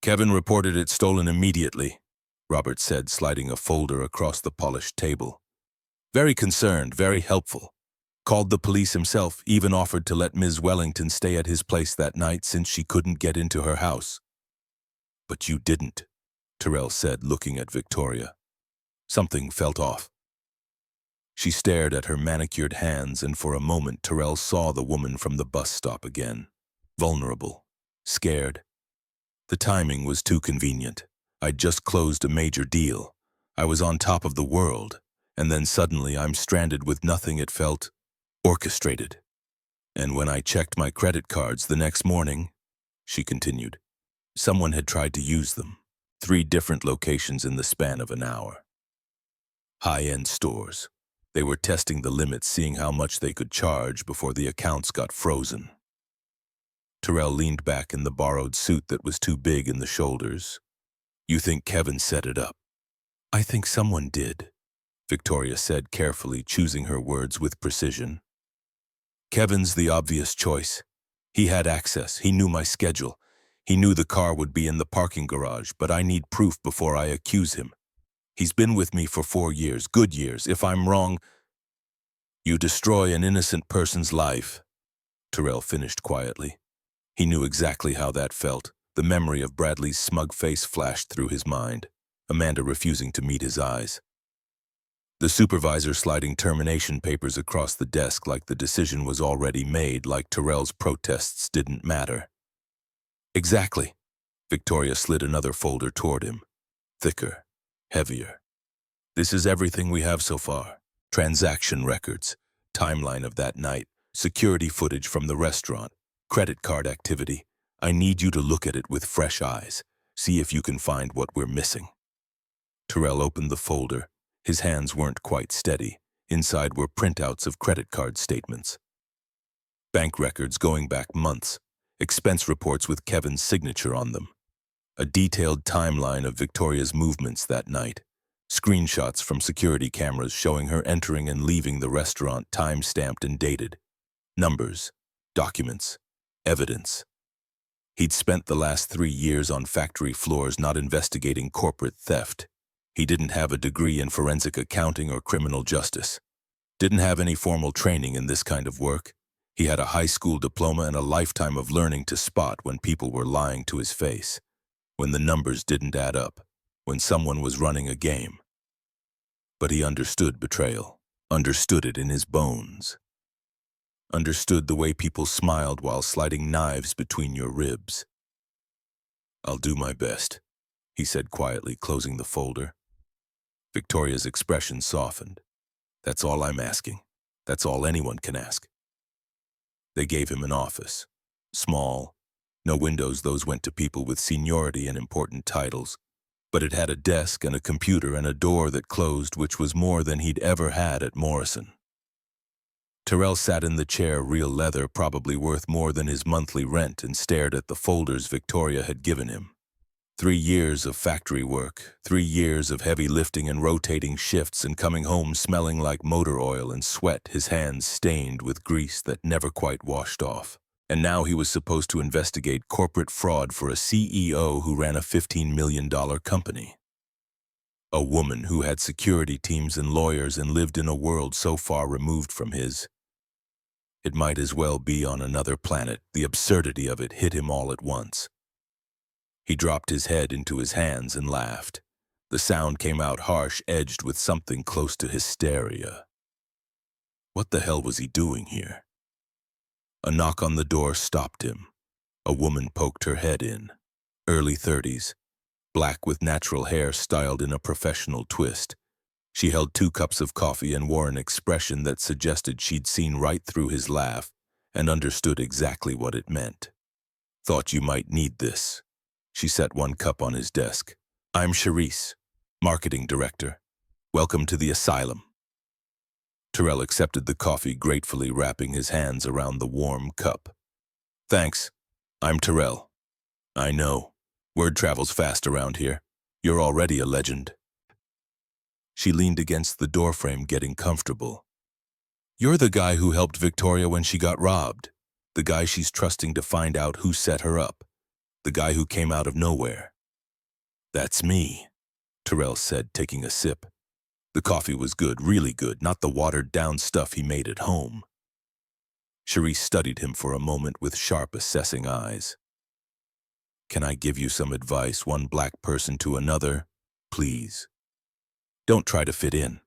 "Kevin reported it stolen immediately," Robert said, sliding a folder across the polished table. "Very concerned, very helpful. Called the police himself, even offered to let Ms. Wellington stay at his place that night since she couldn't get into her house." "But you didn't," Terrell said, looking at Victoria. Something felt off. She stared at her manicured hands, and for a moment Terrell saw the woman from the bus stop again. Vulnerable, scared. "The timing was too convenient. I'd just closed a major deal. I was on top of the world, and then suddenly I'm stranded with nothing. It felt orchestrated. And when I checked my credit cards the next morning," she continued, "someone had tried to use them. 3 different locations in the span of an hour. High-end stores. They were testing the limits, seeing how much they could charge before the accounts got frozen." Terrell leaned back in the borrowed suit that was too big in the shoulders. "You think Kevin set it up?" "I think someone did," Victoria said carefully, choosing her words with precision. "Kevin's the obvious choice. He had access. He knew my schedule. He knew the car would be in the parking garage, but I need proof before I accuse him. He's been with me for 4 years, good years. If I'm wrong..." "You destroy an innocent person's life," Terrell finished quietly. He knew exactly how that felt. The memory of Bradley's smug face flashed through his mind, Amanda refusing to meet his eyes. The supervisor sliding termination papers across the desk like the decision was already made, like Terrell's protests didn't matter. "Exactly." Victoria slid another folder toward him. Thicker. Heavier. "This is everything we have so far. Transaction records, timeline of that night, security footage from the restaurant, credit card activity. I need you to look at it with fresh eyes. See if you can find what we're missing." Terrell opened the folder. His hands weren't quite steady. Inside were printouts of credit card statements. Bank records going back months. Expense reports with Kevin's signature on them. A detailed timeline of Victoria's movements that night. Screenshots from security cameras showing her entering and leaving the restaurant, time-stamped and dated. Numbers, documents, evidence. He'd spent the last 3 years on factory floors not investigating corporate theft. He didn't have a degree in forensic accounting or criminal justice. Didn't have any formal training in this kind of work. He had a high school diploma and a lifetime of learning to spot when people were lying to his face, when the numbers didn't add up, when someone was running a game. But he understood betrayal. understood it in his bones, understood the way people smiled while sliding knives between your ribs. "I'll do my best," he said quietly, closing the folder. Victoria's expression softened. "That's all I'm asking. That's all anyone can ask." They gave him an office. Small, no windows, those went to people with seniority and important titles. But it had a desk and a computer and a door that closed, which was more than he'd ever had at Morrison. Terrell sat in the chair, real leather, probably worth more than his monthly rent, and stared at the folders Victoria had given him. 3 years of factory work, 3 years of heavy lifting and rotating shifts and coming home smelling like motor oil and sweat, his hands stained with grease that never quite washed off. And now he was supposed to investigate corporate fraud for a CEO who ran a $15 million company. A woman who had security teams and lawyers and lived in a world so far removed from his. It might as well be on another planet. The absurdity of it hit him all at once. He dropped his head into his hands and laughed. The sound came out harsh, edged with something close to hysteria. What the hell was he doing here? A knock on the door stopped him. A woman poked her head in. Early 30s, black with natural hair styled in a professional twist. She held 2 cups of coffee and wore an expression that suggested she'd seen right through his laugh and understood exactly what it meant. "Thought you might need this." She set 1 cup on his desk. "I'm Charisse, marketing director. Welcome to the asylum." Terrell accepted the coffee gratefully, wrapping his hands around the warm cup. "Thanks. I'm Terrell." "I know. Word travels fast around here. You're already a legend." She leaned against the doorframe, getting comfortable. "You're the guy who helped Victoria when she got robbed. The guy she's trusting to find out who set her up. The guy who came out of nowhere." "That's me," Terrell said, taking a sip. The coffee was good, really good, not the watered-down stuff he made at home. Charisse studied him for a moment with sharp, assessing eyes. "Can I give you some advice, one black person to another? Please. Don't try to fit in.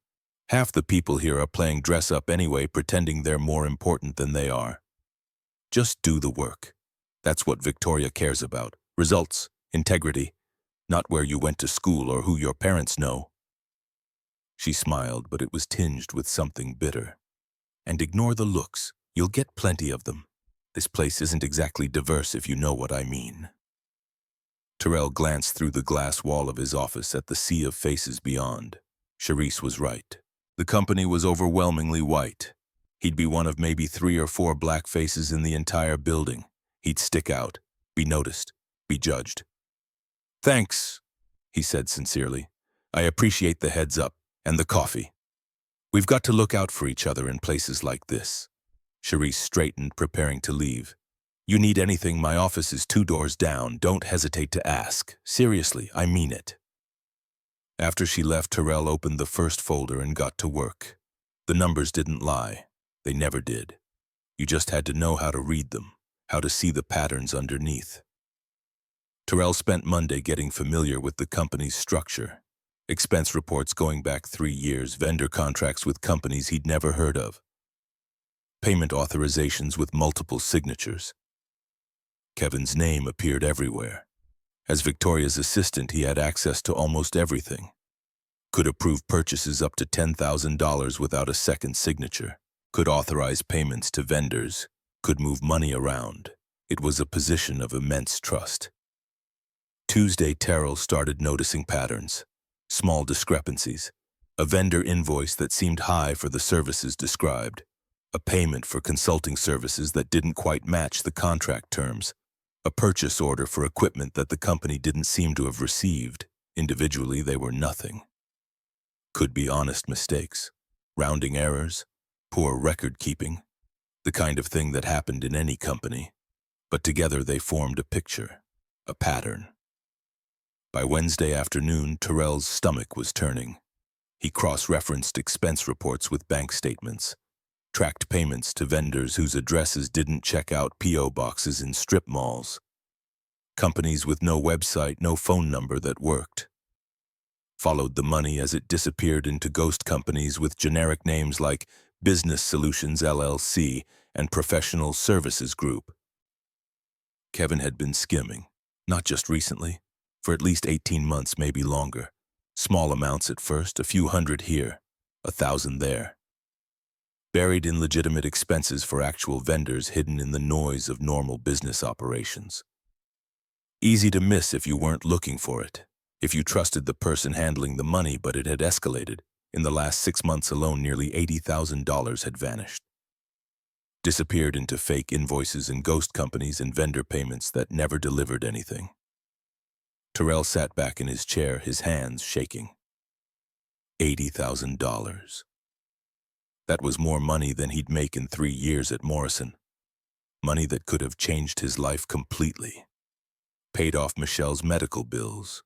Half the people here are playing dress-up anyway, pretending they're more important than they are. Just do the work. That's what Victoria cares about. Results, integrity, not where you went to school or who your parents know." She smiled, but it was tinged with something bitter. "And ignore the looks. You'll get plenty of them. This place isn't exactly diverse, if you know what I mean." Terrell glanced through the glass wall of his office at the sea of faces beyond. Charisse was right. The company was overwhelmingly white. He'd be one of maybe 3 or 4 black faces in the entire building. He'd stick out, be noticed, be judged. "Thanks," he said sincerely. "I appreciate the heads up. And the coffee. We've got to look out for each other in places like this." Charisse straightened, preparing to leave. "You need anything, my office is 2 doors down. Don't hesitate to ask. Seriously, I mean it." After she left, Terrell opened the first folder and got to work. The numbers didn't lie. They never did. You just had to know how to read them, how to see the patterns underneath. Terrell spent Monday getting familiar with the company's structure. Expense reports going back 3 years, vendor contracts with companies he'd never heard of. Payment authorizations with multiple signatures. Kevin's name appeared everywhere. As Victoria's assistant, he had access to almost everything. Could approve purchases up to $10,000 without a second signature. Could authorize payments to vendors. Could move money around. It was a position of immense trust. Tuesday, Terrell started noticing patterns. Small discrepancies. A vendor invoice that seemed high for the services described. A payment for consulting services that didn't quite match the contract terms. A purchase order for equipment that the company didn't seem to have received. Individually, they were nothing. Could be honest mistakes, rounding errors, poor record keeping, the kind of thing that happened in any company. But together they formed a picture, a pattern. By Wednesday afternoon, Terrell's stomach was turning. He cross-referenced expense reports with bank statements, tracked payments to vendors whose addresses didn't check out P.O. boxes in strip malls, companies with no website, no phone number that worked. followed the money as it disappeared into ghost companies with generic names like Business Solutions LLC and Professional Services Group. Kevin had been skimming, not just recently, for at least 18 months, maybe longer. Small amounts at first, a few hundred here, 1,000 there. Buried in legitimate expenses for actual vendors hidden in the noise of normal business operations. Easy to miss if you weren't looking for it, if you trusted the person handling the money, but it had escalated. In the last 6 months alone, nearly $80,000 had vanished. Disappeared into fake invoices and ghost companies and vendor payments that never delivered anything. Terrell sat back in his chair, his hands shaking. $80,000. That was more money than he'd make in 3 years at Morrison. Money that could have changed his life completely. Paid off Michelle's medical bills,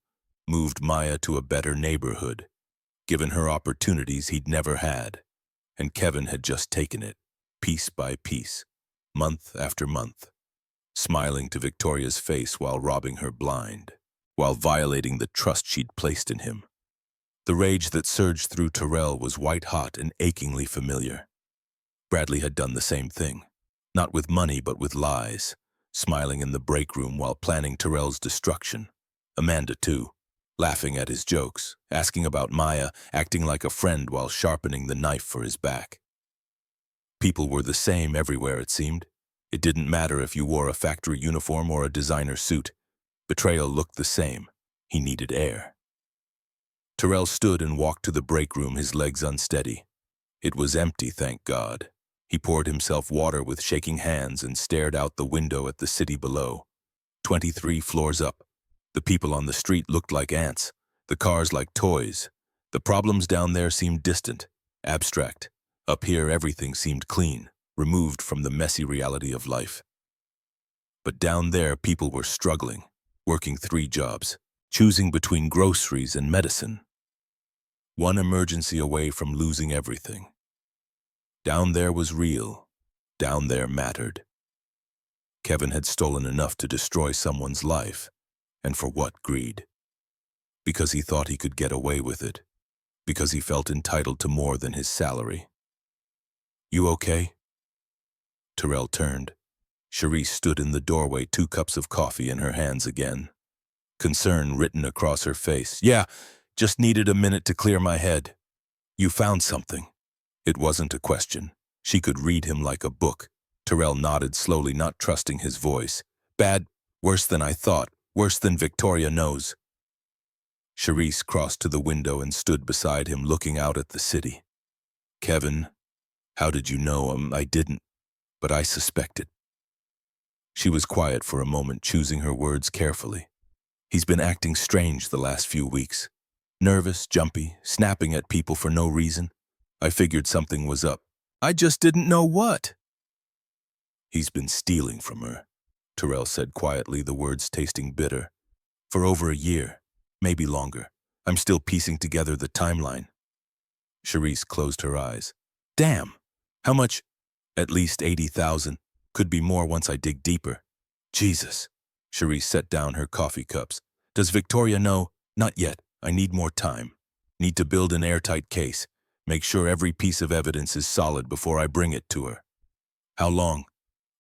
moved Maya to a better neighborhood, given her opportunities he'd never had, and Kevin had just taken it, piece by piece, month after month, smiling to Victoria's face while robbing her blind, while violating the trust she'd placed in him. The rage that surged through Terrell was white-hot and achingly familiar. Bradley had done the same thing, not with money but with lies, smiling in the break room while planning Terrell's destruction. Amanda, too, laughing at his jokes, asking about Maya, acting like a friend while sharpening the knife for his back. People were the same everywhere, it seemed. It didn't matter if you wore a factory uniform or a designer suit. Betrayal looked the same. He needed air. Terrell stood and walked to the break room, his legs unsteady. It was empty, thank God. He poured himself water with shaking hands and stared out the window at the city below. 23 floors up. The people on the street looked like ants, the cars like toys. The problems down there seemed distant, abstract. Up here, everything seemed clean, removed from the messy reality of life. But down there, people were struggling, working 3 jobs, choosing between groceries and medicine. One emergency away from losing everything. Down there was real. Down there mattered. Kevin had stolen enough to destroy someone's life. And for what? Greed. Because he thought he could get away with it. Because he felt entitled to more than his salary. You okay? Terrell turned. Cherise stood in the doorway, 2 cups of coffee in her hands again. Concern written across her face. Yeah, just needed a minute to clear my head. You found something. It wasn't a question. She could read him like a book. Terrell nodded slowly, not trusting his voice. Bad, worse than I thought, worse than Victoria knows. Cherise crossed to the window and stood beside him, looking out at the city. Kevin, how did you know? I didn't, but I suspected. She was quiet for a moment, choosing her words carefully. He's been acting strange the last few weeks. Nervous, jumpy, snapping at people for no reason. I figured something was up. I just didn't know what. He's been stealing from her, Terrell said quietly, the words tasting bitter. For over a year, maybe longer. I'm still piecing together the timeline. Cherise closed her eyes. Damn! How much? At least 80,000. Could be more once I dig deeper. Jesus. Cherise set down her coffee cups. Does Victoria know? Not yet. I need more time. Need to build an airtight case. Make sure every piece of evidence is solid before I bring it to her. How long?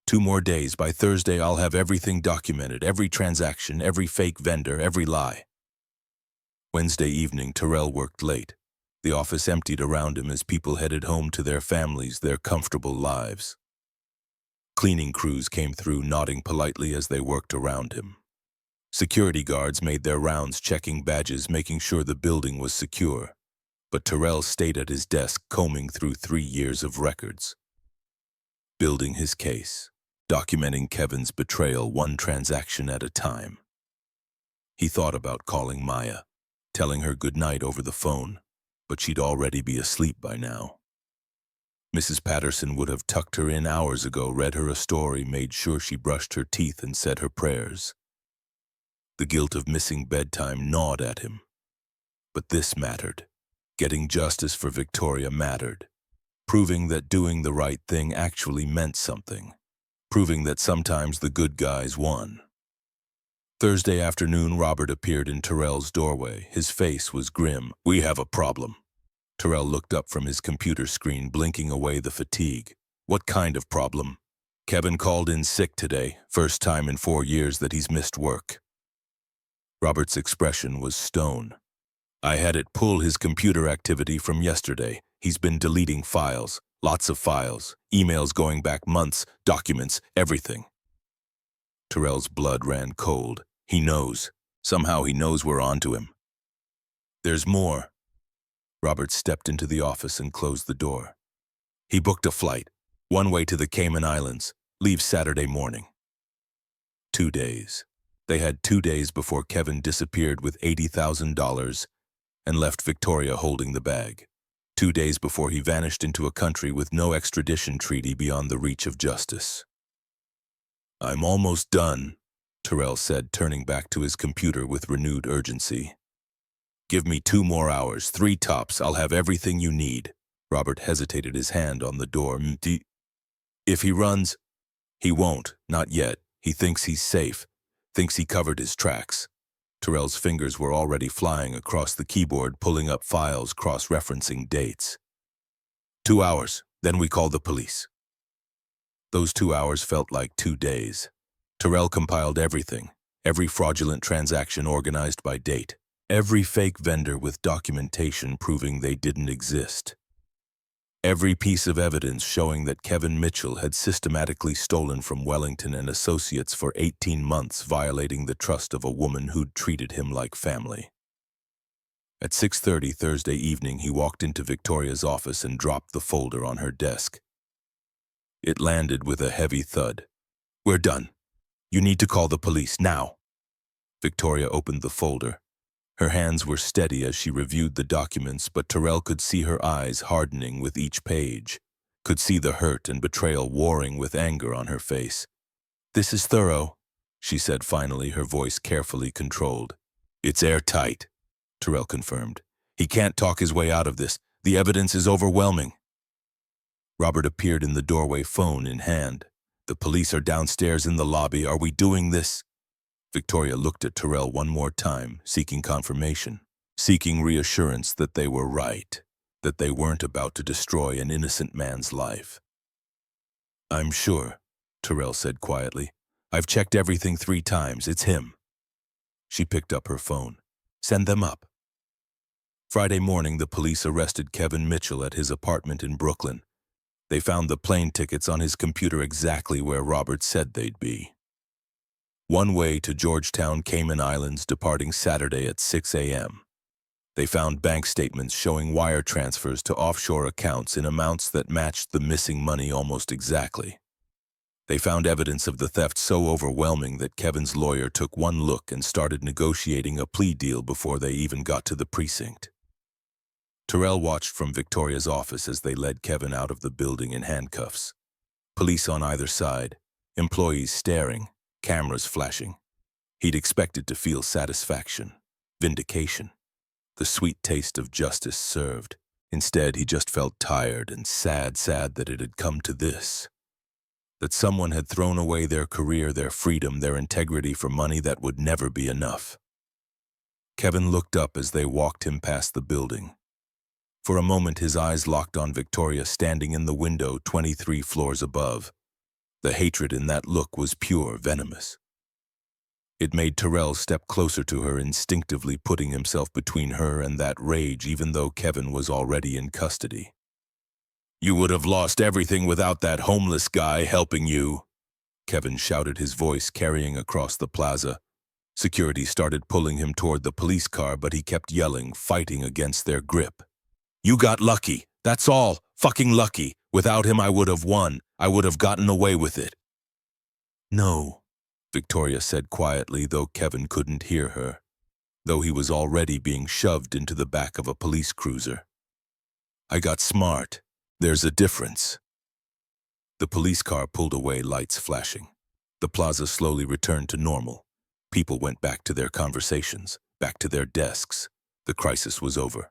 2 more days. By Thursday, I'll have everything documented. Every transaction, every fake vendor, every lie. Wednesday evening, Terrell worked late. The office emptied around him as people headed home to their families, their comfortable lives. Cleaning crews came through, nodding politely as they worked around him. Security guards made their rounds, checking badges, making sure the building was secure. But Terrell stayed at his desk, combing through 3 years of records. Building his case, documenting Kevin's betrayal 1 transaction at a time. He thought about calling Maya, telling her goodnight over the phone, but she'd already be asleep by now. Mrs. Patterson would have tucked her in hours ago, read her a story, made sure she brushed her teeth and said her prayers. The guilt of missing bedtime gnawed at him. But this mattered. Getting justice for Victoria mattered. Proving that doing the right thing actually meant something. Proving that sometimes the good guys won. Thursday afternoon, Robert appeared in Terrell's doorway. His face was grim. "We have a problem." Terrell looked up from his computer screen, blinking away the fatigue. "What kind of problem?" "Kevin called in sick today. First time in 4 years that he's missed work." Robert's expression was stone. "I had it pull his computer activity from yesterday. He's been deleting files, lots of files, emails going back months, documents, everything." Terrell's blood ran cold. He knows. Somehow he knows we're on to him. "There's more." Robert stepped into the office and closed the door. He booked a flight, one way to the Cayman Islands, leave Saturday morning. 2 days. They had 2 days before Kevin disappeared with $80,000 and left Victoria holding the bag. 2 days before he vanished into a country with no extradition treaty beyond the reach of justice. "I'm almost done," Terrell said, turning back to his computer with renewed urgency. "Give me 2 more hours, 3 tops. I'll have everything you need." Robert hesitated, his hand on the door. "If he runs..." "He won't, not yet. He thinks he's safe, thinks he covered his tracks." Terrell's fingers were already flying across the keyboard, pulling up files, cross-referencing dates. 2 hours, then we call the police." Those 2 hours felt like 2 days. Terrell compiled everything, every fraudulent transaction organized by date, every fake vendor with documentation proving they didn't exist, every piece of evidence showing that Kevin Mitchell had systematically stolen from Wellington and Associates for 18 months, violating the trust of a woman who'd treated him like family. At 6:30 Thursday evening, he walked into Victoria's office and dropped the folder on her desk. It landed with a heavy thud. "We're done. You need to call the police, now." Victoria opened the folder. Her hands were steady as she reviewed the documents, but Terrell could see her eyes hardening with each page, could see the hurt and betrayal warring with anger on her face. "This is thorough," she said finally, her voice carefully controlled. "It's airtight," Terrell confirmed. "He can't talk his way out of this. The evidence is overwhelming." Robert appeared in the doorway, phone in hand. "The police are downstairs in the lobby. Are we doing this?" Victoria looked at Terrell one more time, seeking confirmation, seeking reassurance that they were right, that they weren't about to destroy an innocent man's life. "I'm sure," Terrell said quietly. "I've checked everything 3 times. It's him." She picked up her phone. "Send them up." Friday morning, the police arrested Kevin Mitchell at his apartment in Brooklyn. They found the plane tickets on his computer exactly where Robert said they'd be. One way to Georgetown, Cayman Islands, departing Saturday at 6 a.m. They found bank statements showing wire transfers to offshore accounts in amounts that matched the missing money almost exactly. They found evidence of the theft so overwhelming that Kevin's lawyer took one look and started negotiating a plea deal before they even got to the precinct. Terrell watched from Victoria's office as they led Kevin out of the building in handcuffs. Police on either side, employees staring, cameras flashing. He'd expected to feel satisfaction, vindication, the sweet taste of justice served. Instead, he just felt tired and sad that it had come to this. That someone had thrown away their career, their freedom, their integrity for money that would never be enough. Kevin looked up as they walked him past the building. For a moment, his eyes locked on Victoria standing in the window 23 floors above. The hatred in that look was pure, venomous. It made Terrell step closer to her, instinctively putting himself between her and that rage, even though Kevin was already in custody. "You would have lost everything without that homeless guy helping you," Kevin shouted, his voice carrying across the plaza. Security started pulling him toward the police car, but he kept yelling, fighting against their grip. "You got lucky. That's all. Fucking lucky. Without him, I would have won. I would have gotten away with it." "No," Victoria said quietly, though Kevin couldn't hear her, though he was already being shoved into the back of a police cruiser. "I got smart. There's a difference." The police car pulled away, lights flashing. The plaza slowly returned to normal. People went back to their conversations, back to their desks. The crisis was over.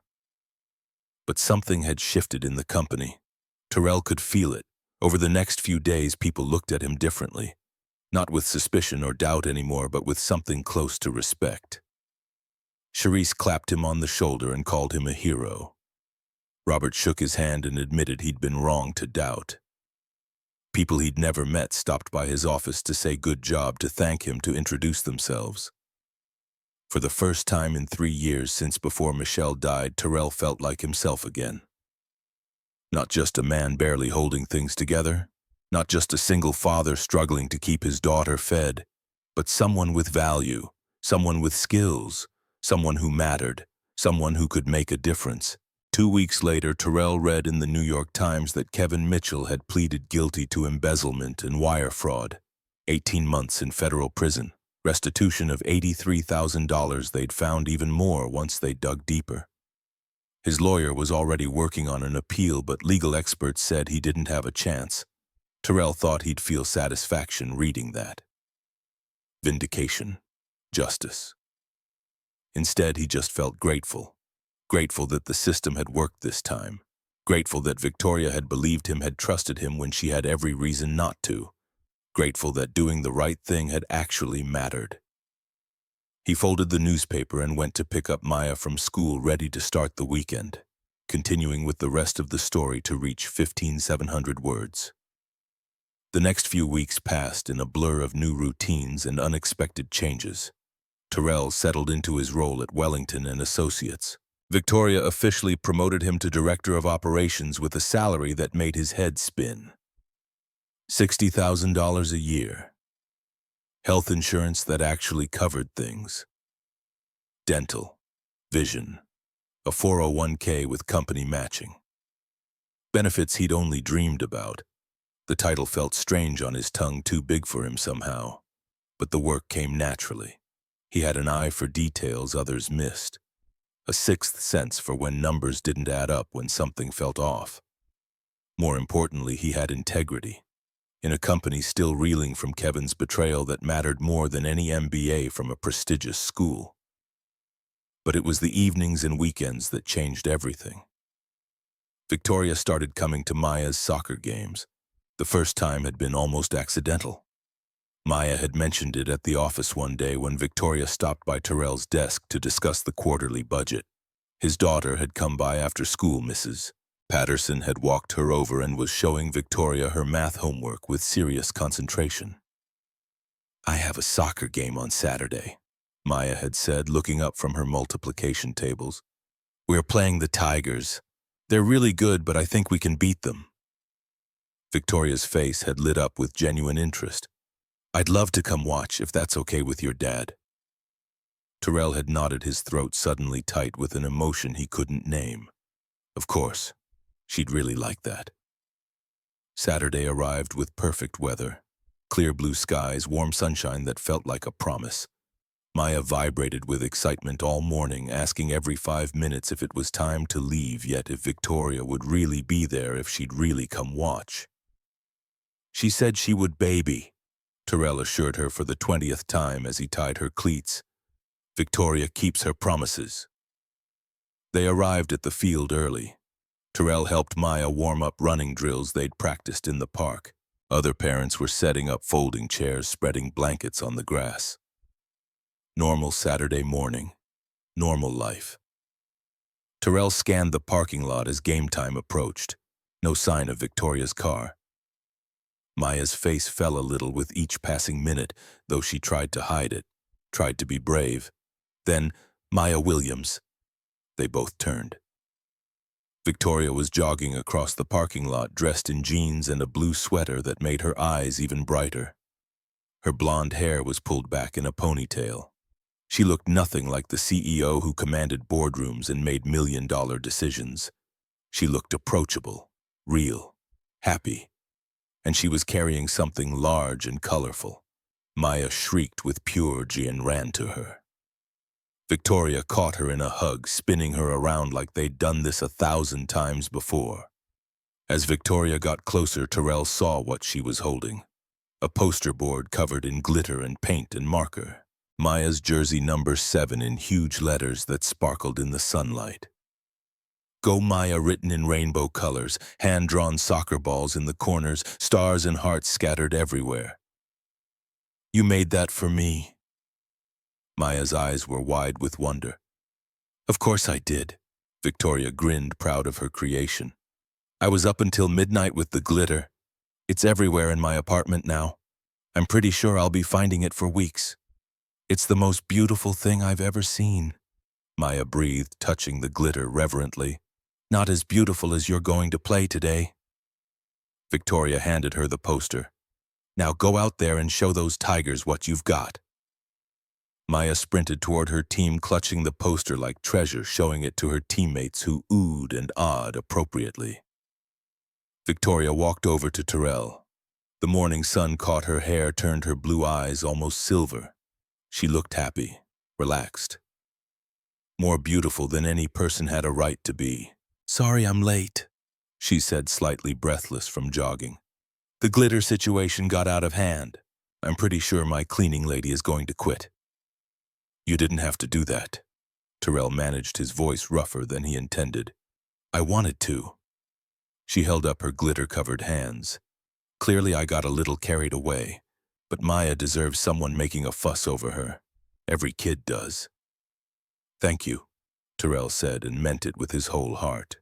But something had shifted in the company. Terrell could feel it. Over the next few days, people looked at him differently. Not with suspicion or doubt anymore, but with something close to respect. Charisse clapped him on the shoulder and called him a hero. Robert shook his hand and admitted he'd been wrong to doubt. People he'd never met stopped by his office to say good job, to thank him, to introduce themselves. For the first time in 3 years since before Michelle died, Terrell felt like himself again. Not just a man barely holding things together, not just a single father struggling to keep his daughter fed, but someone with value, someone with skills, someone who mattered, someone who could make a difference. 2 weeks later, Terrell read in the New York Times that Kevin Mitchell had pleaded guilty to embezzlement and wire fraud. 18 months in federal prison. Restitution of $83,000. They'd found even more once they dug deeper. His lawyer was already working on an appeal, but legal experts said he didn't have a chance. Terrell thought he'd feel satisfaction reading that. Vindication. Justice. Instead, he just felt grateful. Grateful that the system had worked this time. Grateful that Victoria had believed him, had trusted him when she had every reason not to. Grateful that doing the right thing had actually mattered. He folded the newspaper and went to pick up Maya from school, ready to start the weekend, continuing with the rest of the story to reach 15,700 words. The next few weeks passed in a blur of new routines and unexpected changes. Terrell settled into his role at Wellington and Associates. Victoria officially promoted him to Director of Operations with a salary that made his head spin. $60,000 a year. Health insurance that actually covered things. Dental. Vision. A 401k with company matching. Benefits he'd only dreamed about. The title felt strange on his tongue, too big for him somehow. But the work came naturally. He had an eye for details others missed. A sixth sense for when numbers didn't add up, when something felt off. More importantly, he had integrity. In a company still reeling from Kevin's betrayal, that mattered more than any MBA from a prestigious school. But it was the evenings and weekends that changed everything. Victoria started coming to Maya's soccer games. The first time had been almost accidental. Maya had mentioned it at the office one day when Victoria stopped by Terrell's desk to discuss the quarterly budget. His daughter had come by after school. Mrs. Patterson had walked her over and was showing Victoria her math homework with serious concentration. "I have a soccer game on Saturday," Maya had said, looking up from her multiplication tables. "We're playing the Tigers. They're really good, but I think we can beat them." Victoria's face had lit up with genuine interest. "I'd love to come watch, if that's okay with your dad." Terrell had nodded, his throat suddenly tight with an emotion he couldn't name. Of course, she'd really like that. Saturday arrived with perfect weather. Clear blue skies, warm sunshine that felt like a promise. Maya vibrated with excitement all morning, asking every 5 minutes if it was time to leave, yet if Victoria would really be there, if she'd really come watch. "She said she would, baby," Terrell assured her for the 20th time as he tied her cleats. "Victoria keeps her promises." They arrived at the field early. Terrell helped Maya warm up running drills they'd practiced in the park. Other parents were setting up folding chairs, spreading blankets on the grass. Normal Saturday morning. Normal life. Terrell scanned the parking lot as game time approached. No sign of Victoria's car. Maya's face fell a little with each passing minute, though she tried to hide it, tried to be brave. Then, "Maya Williams." They both turned. Victoria was jogging across the parking lot, dressed in jeans and a blue sweater that made her eyes even brighter. Her blonde hair was pulled back in a ponytail. She looked nothing like the CEO who commanded boardrooms and made million-dollar decisions. She looked approachable, real, happy. And she was carrying something large and colorful. Maya shrieked with pure joy and ran to her. Victoria caught her in a hug, spinning her around like they'd done this 1,000 times before. As Victoria got closer, Terrell saw what she was holding. A poster board covered in glitter and paint and marker. Maya's jersey number 7 in huge letters that sparkled in the sunlight. "Go Maya" written in rainbow colors, hand-drawn soccer balls in the corners, stars and hearts scattered everywhere. You made that for me. Maya's eyes were wide with wonder. Of course I did. Victoria grinned, proud of her creation. I was up until midnight with the glitter. It's everywhere in my apartment now. I'm pretty sure I'll be finding it for weeks. It's the most beautiful thing I've ever seen. Maya breathed, touching the glitter reverently. Not as beautiful as you're going to play today. Victoria handed her the poster. Now go out there and show those tigers what you've got. Maya sprinted toward her team, clutching the poster like treasure, showing it to her teammates who oohed and ahed appropriately. Victoria walked over to Terrell. The morning sun caught her hair, turned her blue eyes almost silver. She looked happy, relaxed. More beautiful than any person had a right to be. Sorry I'm late, she said, slightly breathless from jogging. The glitter situation got out of hand. I'm pretty sure my cleaning lady is going to quit. You didn't have to do that. Terrell managed, his voice rougher than he intended. I wanted to. She held up her glitter-covered hands. Clearly I got a little carried away, but Maya deserves someone making a fuss over her. Every kid does. Thank you, Terrell said, and meant it with his whole heart.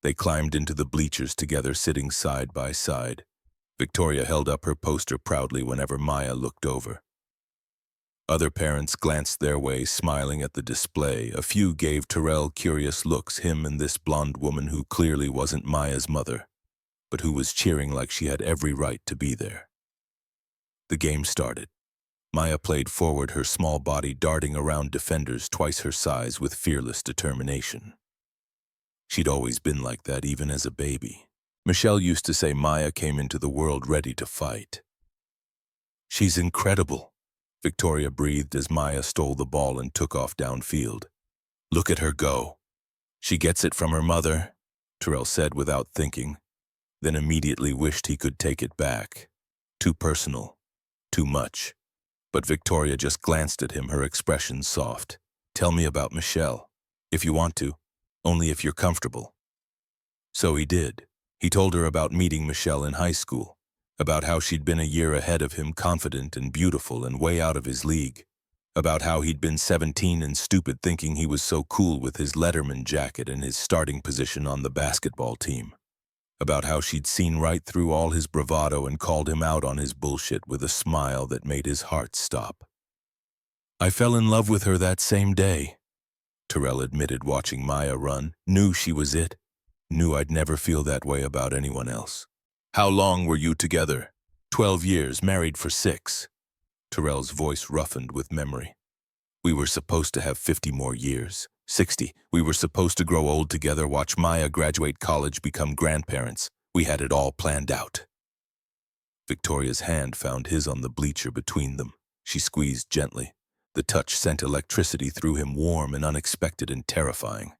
They climbed into the bleachers together, sitting side by side. Victoria held up her poster proudly whenever Maya looked over. Other parents glanced their way, smiling at the display. A few gave Terrell curious looks, him and this blonde woman who clearly wasn't Maya's mother, but who was cheering like she had every right to be there. The game started. Maya played forward, her small body darting around defenders twice her size with fearless determination. She'd always been like that, even as a baby. Michelle used to say Maya came into the world ready to fight. She's incredible, Victoria breathed as Maya stole the ball and took off downfield. Look at her go. She gets it from her mother, Terrell said without thinking, then immediately wished he could take it back. Too personal, too much. But Victoria just glanced at him, her expression soft. Tell me about Michelle, if you want to, only if you're comfortable. So he did. He told her about meeting Michelle in high school, about how she'd been a year ahead of him, confident and beautiful and way out of his league, about how he'd been 17 and stupid, thinking he was so cool with his Letterman jacket and his starting position on the basketball team, about how she'd seen right through all his bravado and called him out on his bullshit with a smile that made his heart stop. I fell in love with her that same day, Terrell admitted, watching Maya run. Knew she was it. Knew I'd never feel that way about anyone else. How long were you together? 12 years, married for 6. Terrell's voice roughened with memory. We were supposed to have 50 more years. 60. We were supposed to grow old together, watch Maya graduate college, become grandparents. We had it all planned out. Victoria's hand found his on the bleacher between them. She squeezed gently. The touch sent electricity through him, warm and unexpected and terrifying.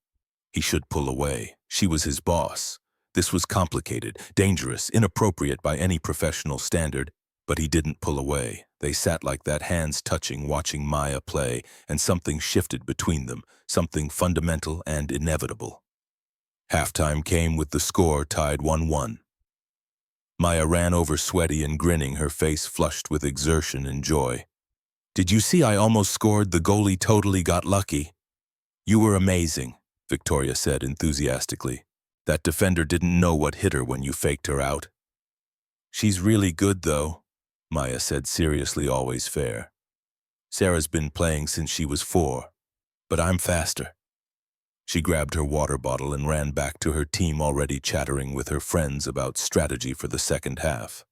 He should pull away. She was his boss. This was complicated, dangerous, inappropriate by any professional standard, but he didn't pull away. They sat like that, hands touching, watching Maya play, and something shifted between them, something fundamental and inevitable. Halftime came with the score tied 1-1. Maya ran over, sweaty and grinning, her face flushed with exertion and joy. Did you see I almost scored? The goalie totally got lucky. You were amazing, Victoria said enthusiastically. That defender didn't know what hit her when you faked her out. She's really good, though, Maya said seriously, always fair. Sarah's been playing since she was 4, but I'm faster. She grabbed her water bottle and ran back to her team, already chattering with her friends about strategy for the second half.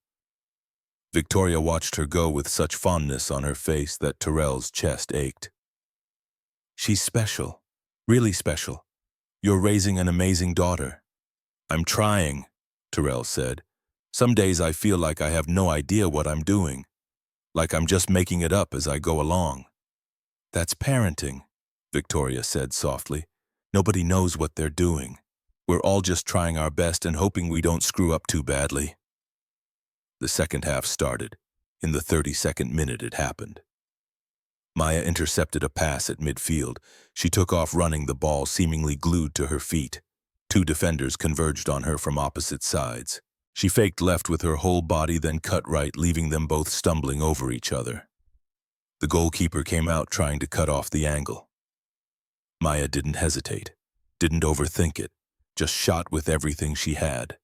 Victoria watched her go with such fondness on her face that Terrell's chest ached. She's special, really special. You're raising an amazing daughter. I'm trying, Terrell said. Some days I feel like I have no idea what I'm doing, like I'm just making it up as I go along. That's parenting, Victoria said softly. Nobody knows what they're doing. We're all just trying our best and hoping we don't screw up too badly. The second half started. In the 32nd minute it happened. Maya intercepted a pass at midfield. She took off running, the ball seemingly glued to her feet. 2 defenders converged on her from opposite sides. She faked left with her whole body, then cut right, leaving them both stumbling over each other. The goalkeeper came out trying to cut off the angle. Maya didn't hesitate, didn't overthink it, just shot with everything she had.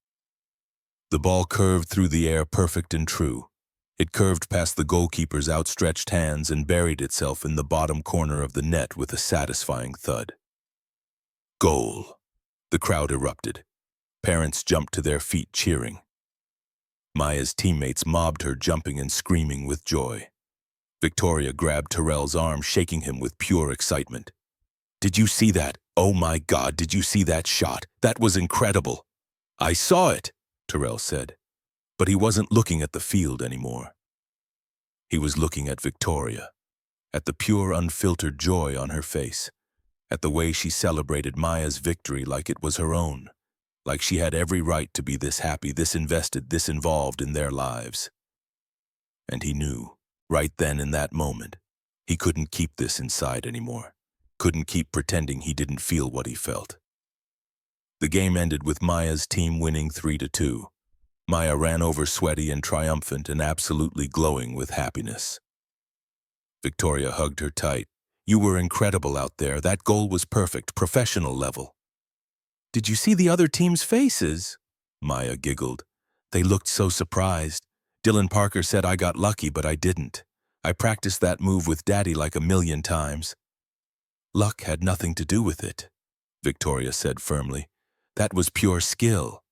The ball curved through the air, perfect and true. It curved past the goalkeeper's outstretched hands and buried itself in the bottom corner of the net with a satisfying thud. Goal! The crowd erupted. Parents jumped to their feet cheering. Maya's teammates mobbed her, jumping and screaming with joy. Victoria grabbed Terrell's arm, shaking him with pure excitement. "Did you see that? Oh my God, did you see that shot? That was incredible." "I saw it," Terrell said. But he wasn't looking at the field anymore. He was looking at Victoria, at the pure, unfiltered joy on her face, at the way she celebrated Maya's victory like it was her own, like she had every right to be this happy, this invested, this involved in their lives. And he knew, right then in that moment, he couldn't keep this inside anymore, couldn't keep pretending he didn't feel what he felt. The game ended with Maya's team winning 3-2. Maya ran over sweaty and triumphant and absolutely glowing with happiness. Victoria hugged her tight. "You were incredible out there. That goal was perfect, professional level." "Did you see the other team's faces?" Maya giggled. "They looked so surprised. Dylan Parker said I got lucky, but I didn't. I practiced that move with Daddy like a million times." "Luck had nothing to do with it," Victoria said firmly. "That was pure skill."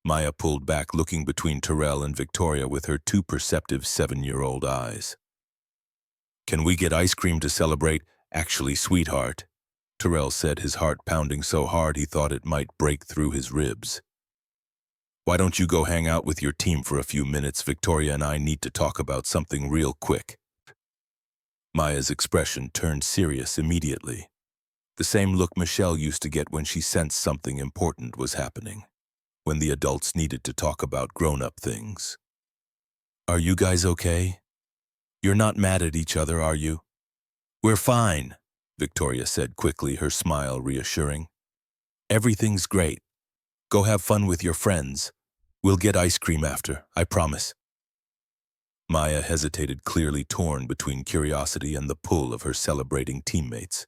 Maya pulled back, looking between Terrell and Victoria with her two perceptive 7-year-old eyes. "Can we get ice cream to celebrate?" "Actually, sweetheart," Terrell said, his heart pounding so hard he thought it might break through his ribs. "Why don't you go hang out with your team for a few minutes? Victoria and I need to talk about something real quick." Maya's expression turned serious immediately. The same look Michelle used to get when she sensed something important was happening, when the adults needed to talk about grown-up things. "Are you guys okay? You're not mad at each other, are you?" "We're fine," Victoria said quickly, her smile reassuring. "Everything's great. Go have fun with your friends. We'll get ice cream after, I promise." Maya hesitated, clearly torn between curiosity and the pull of her celebrating teammates.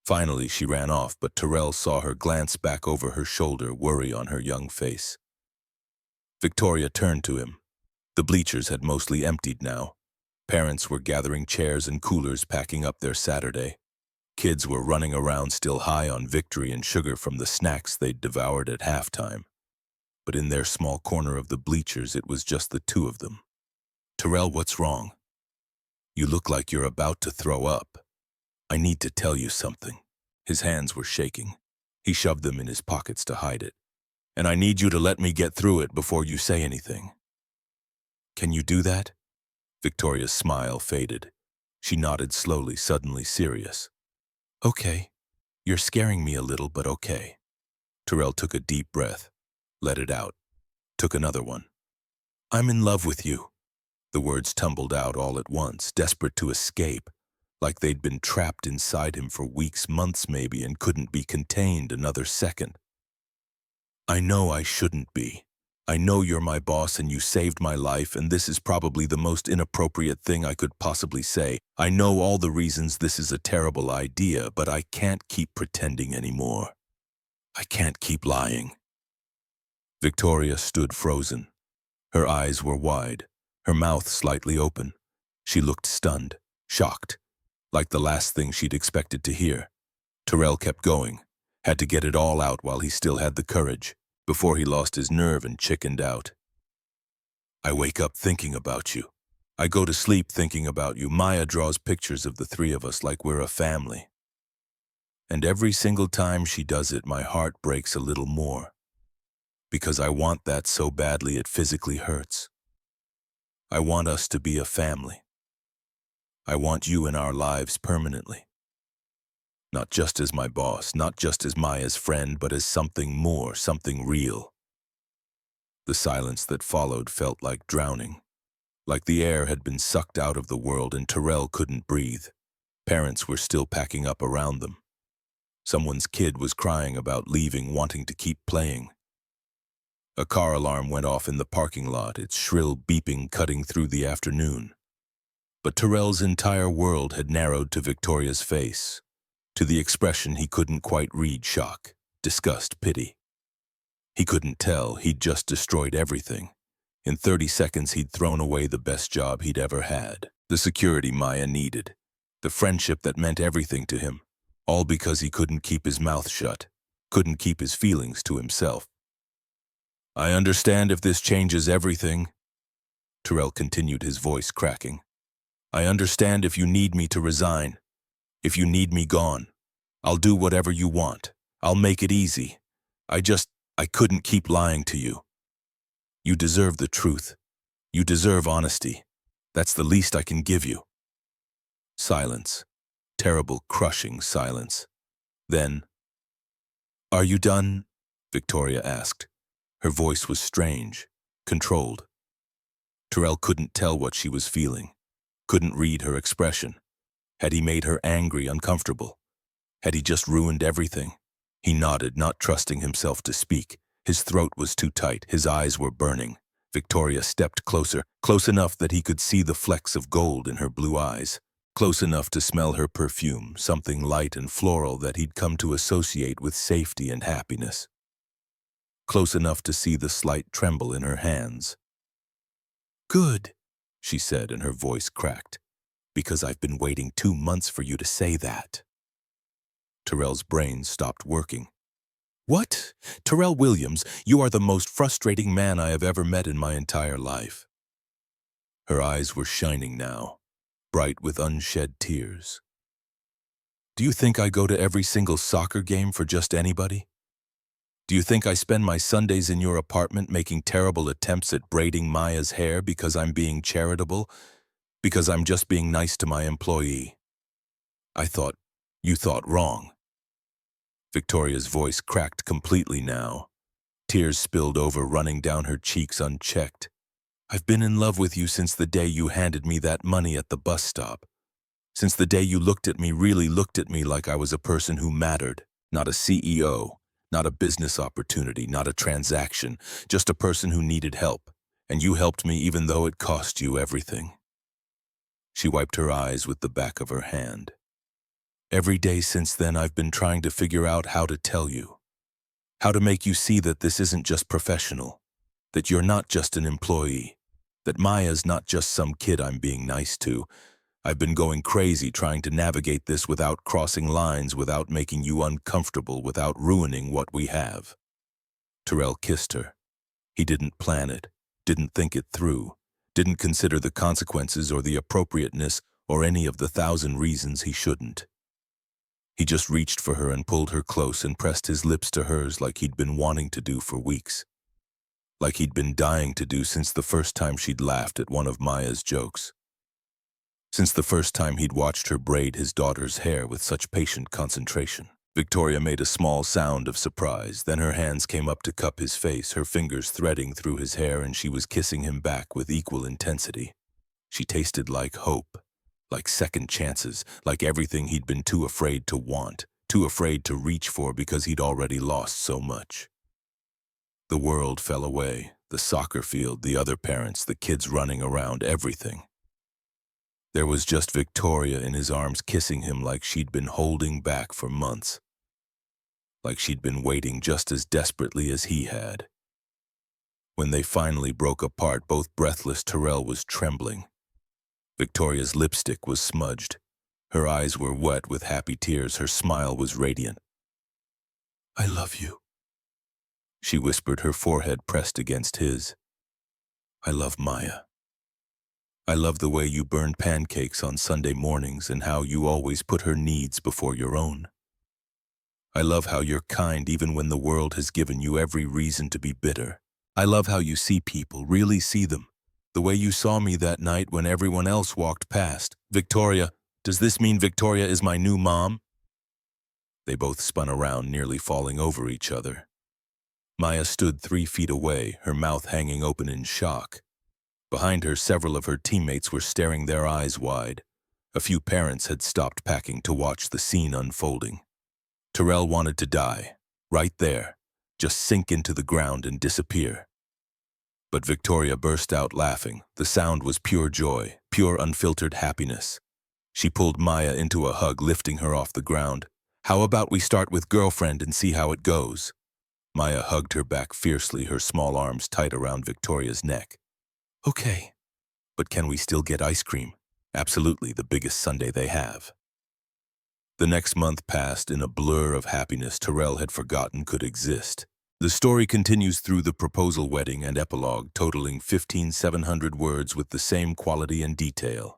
Finally, she ran off, but Terrell saw her glance back over her shoulder, worry on her young face. Victoria turned to him. The bleachers had mostly emptied now. Parents were gathering chairs and coolers, packing up their Saturday. Kids were running around, still high on victory and sugar from the snacks they'd devoured at halftime. But in their small corner of the bleachers, it was just the two of them. "Terrell, what's wrong? You look like you're about to throw up. I need to tell you something." His hands were shaking. He shoved them in his pockets to hide it. "And I need you to let me get through it before you say anything." "Can you do that?" Victoria's smile faded. She nodded slowly, suddenly serious. "Okay. You're scaring me a little, but okay." Terrell took a deep breath, let it out, took another one. "I'm in love with you." The words tumbled out all at once, desperate to escape, like they'd been trapped inside him for weeks, months maybe, and couldn't be contained another second. "I know I shouldn't be. I know you're my boss and you saved my life, and this is probably the most inappropriate thing I could possibly say. I know all the reasons this is a terrible idea, but I can't keep pretending anymore. I can't keep lying." Victoria stood frozen. Her eyes were wide, her mouth slightly open. She looked stunned, shocked, like the last thing she'd expected to hear. Terrell kept going, had to get it all out while he still had the courage, before he lost his nerve and chickened out. "I wake up thinking about you. I go to sleep thinking about you. Maya draws pictures of the three of us like we're a family. And every single time she does it, my heart breaks a little more. Because I want that so badly it physically hurts. I want us to be a family. I want you in our lives permanently. Not just as my boss, not just as Maya's friend, but as something more, something real." The silence that followed felt like drowning, like the air had been sucked out of the world and Terrell couldn't breathe. Parents were still packing up around them. Someone's kid was crying about leaving, wanting to keep playing. A car alarm went off in the parking lot, its shrill beeping cutting through the afternoon. But Terrell's entire world had narrowed to Victoria's face, to the expression he couldn't quite read: shock, disgust, pity. He couldn't tell he'd just destroyed everything. In 30 seconds, he'd thrown away the best job he'd ever had, the security Maya needed, the friendship that meant everything to him, all because he couldn't keep his mouth shut, couldn't keep his feelings to himself. "I understand if this changes everything," Terrell continued, his voice cracking. "I understand if you need me to resign, if you need me gone. I'll do whatever you want. I'll make it easy. I couldn't keep lying to you. You deserve the truth. You deserve honesty. That's the least I can give you." Silence. Terrible, crushing silence. Then, "Are you done?" Victoria asked. Her voice was strange, controlled. Terrell couldn't tell what she was feeling, couldn't read her expression. Had he made her angry, uncomfortable? Had he just ruined everything? He nodded, not trusting himself to speak. His throat was too tight, his eyes were burning. Victoria stepped closer, close enough that he could see the flecks of gold in her blue eyes, close enough to smell her perfume, something light and floral that he'd come to associate with safety and happiness. Close enough to see the slight tremble in her hands. "Good," she said, and her voice cracked. "Because I've been waiting 2 months for you to say that." Terrell's brain stopped working. "What? Terrell Williams, you are the most frustrating man I have ever met in my entire life." Her eyes were shining now, bright with unshed tears. "Do you think I go to every single soccer game for just anybody? Do you think I spend my Sundays in your apartment making terrible attempts at braiding Maya's hair because I'm being charitable, because I'm just being nice to my employee? You thought wrong." Victoria's voice cracked completely now. Tears spilled over, running down her cheeks unchecked. "I've been in love with you since the day you handed me that money at the bus stop. Since the day you looked at me, really looked at me like I was a person who mattered, not a CEO, not a business opportunity, not a transaction, just a person who needed help. And you helped me even though it cost you everything." She wiped her eyes with the back of her hand. "Every day since then, I've been trying to figure out how to tell you, how to make you see that this isn't just professional, that you're not just an employee, that Maya's not just some kid I'm being nice to. I've been going crazy trying to navigate this without crossing lines, without making you uncomfortable, without ruining what we have." Terrell kissed her. He didn't plan it, didn't think it through, didn't consider the consequences or the appropriateness or any of the 1,000 reasons he shouldn't. He just reached for her and pulled her close and pressed his lips to hers like he'd been wanting to do for weeks. Like he'd been dying to do since the first time she'd laughed at one of Maya's jokes. Since the first time he'd watched her braid his daughter's hair with such patient concentration. Victoria made a small sound of surprise, then her hands came up to cup his face, her fingers threading through his hair, and she was kissing him back with equal intensity. She tasted like hope, like second chances, like everything he'd been too afraid to want, too afraid to reach for because he'd already lost so much. The world fell away, the soccer field, the other parents, the kids running around, everything. There was just Victoria in his arms kissing him like she'd been holding back for months. Like she'd been waiting just as desperately as he had. When they finally broke apart, both breathless, Terrell was trembling. Victoria's lipstick was smudged. Her eyes were wet with happy tears. Her smile was radiant. "I love you," she whispered, her forehead pressed against his. "I love Maya. I love the way you burn pancakes on Sunday mornings and how you always put her needs before your own. I love how you're kind even when the world has given you every reason to be bitter. I love how you see people, really see them. The way you saw me that night when everyone else walked past. Victoria, does this mean Victoria is my new mom?" They both spun around, nearly falling over each other. Maya stood 3 feet away, her mouth hanging open in shock. Behind her, several of her teammates were staring, their eyes wide. A few parents had stopped packing to watch the scene unfolding. Terrell wanted to die, right there, just sink into the ground and disappear. But Victoria burst out laughing. The sound was pure joy, pure unfiltered happiness. She pulled Maya into a hug, lifting her off the ground. "How about we start with girlfriend and see how it goes?" Maya hugged her back fiercely, her small arms tight around Victoria's neck. "Okay, but can we still get ice cream?" "Absolutely, the biggest sundae they have." The next month passed in a blur of happiness Terrell had forgotten could exist. The story continues through the proposal, wedding, and epilogue, totaling 15,700 words with the same quality and detail.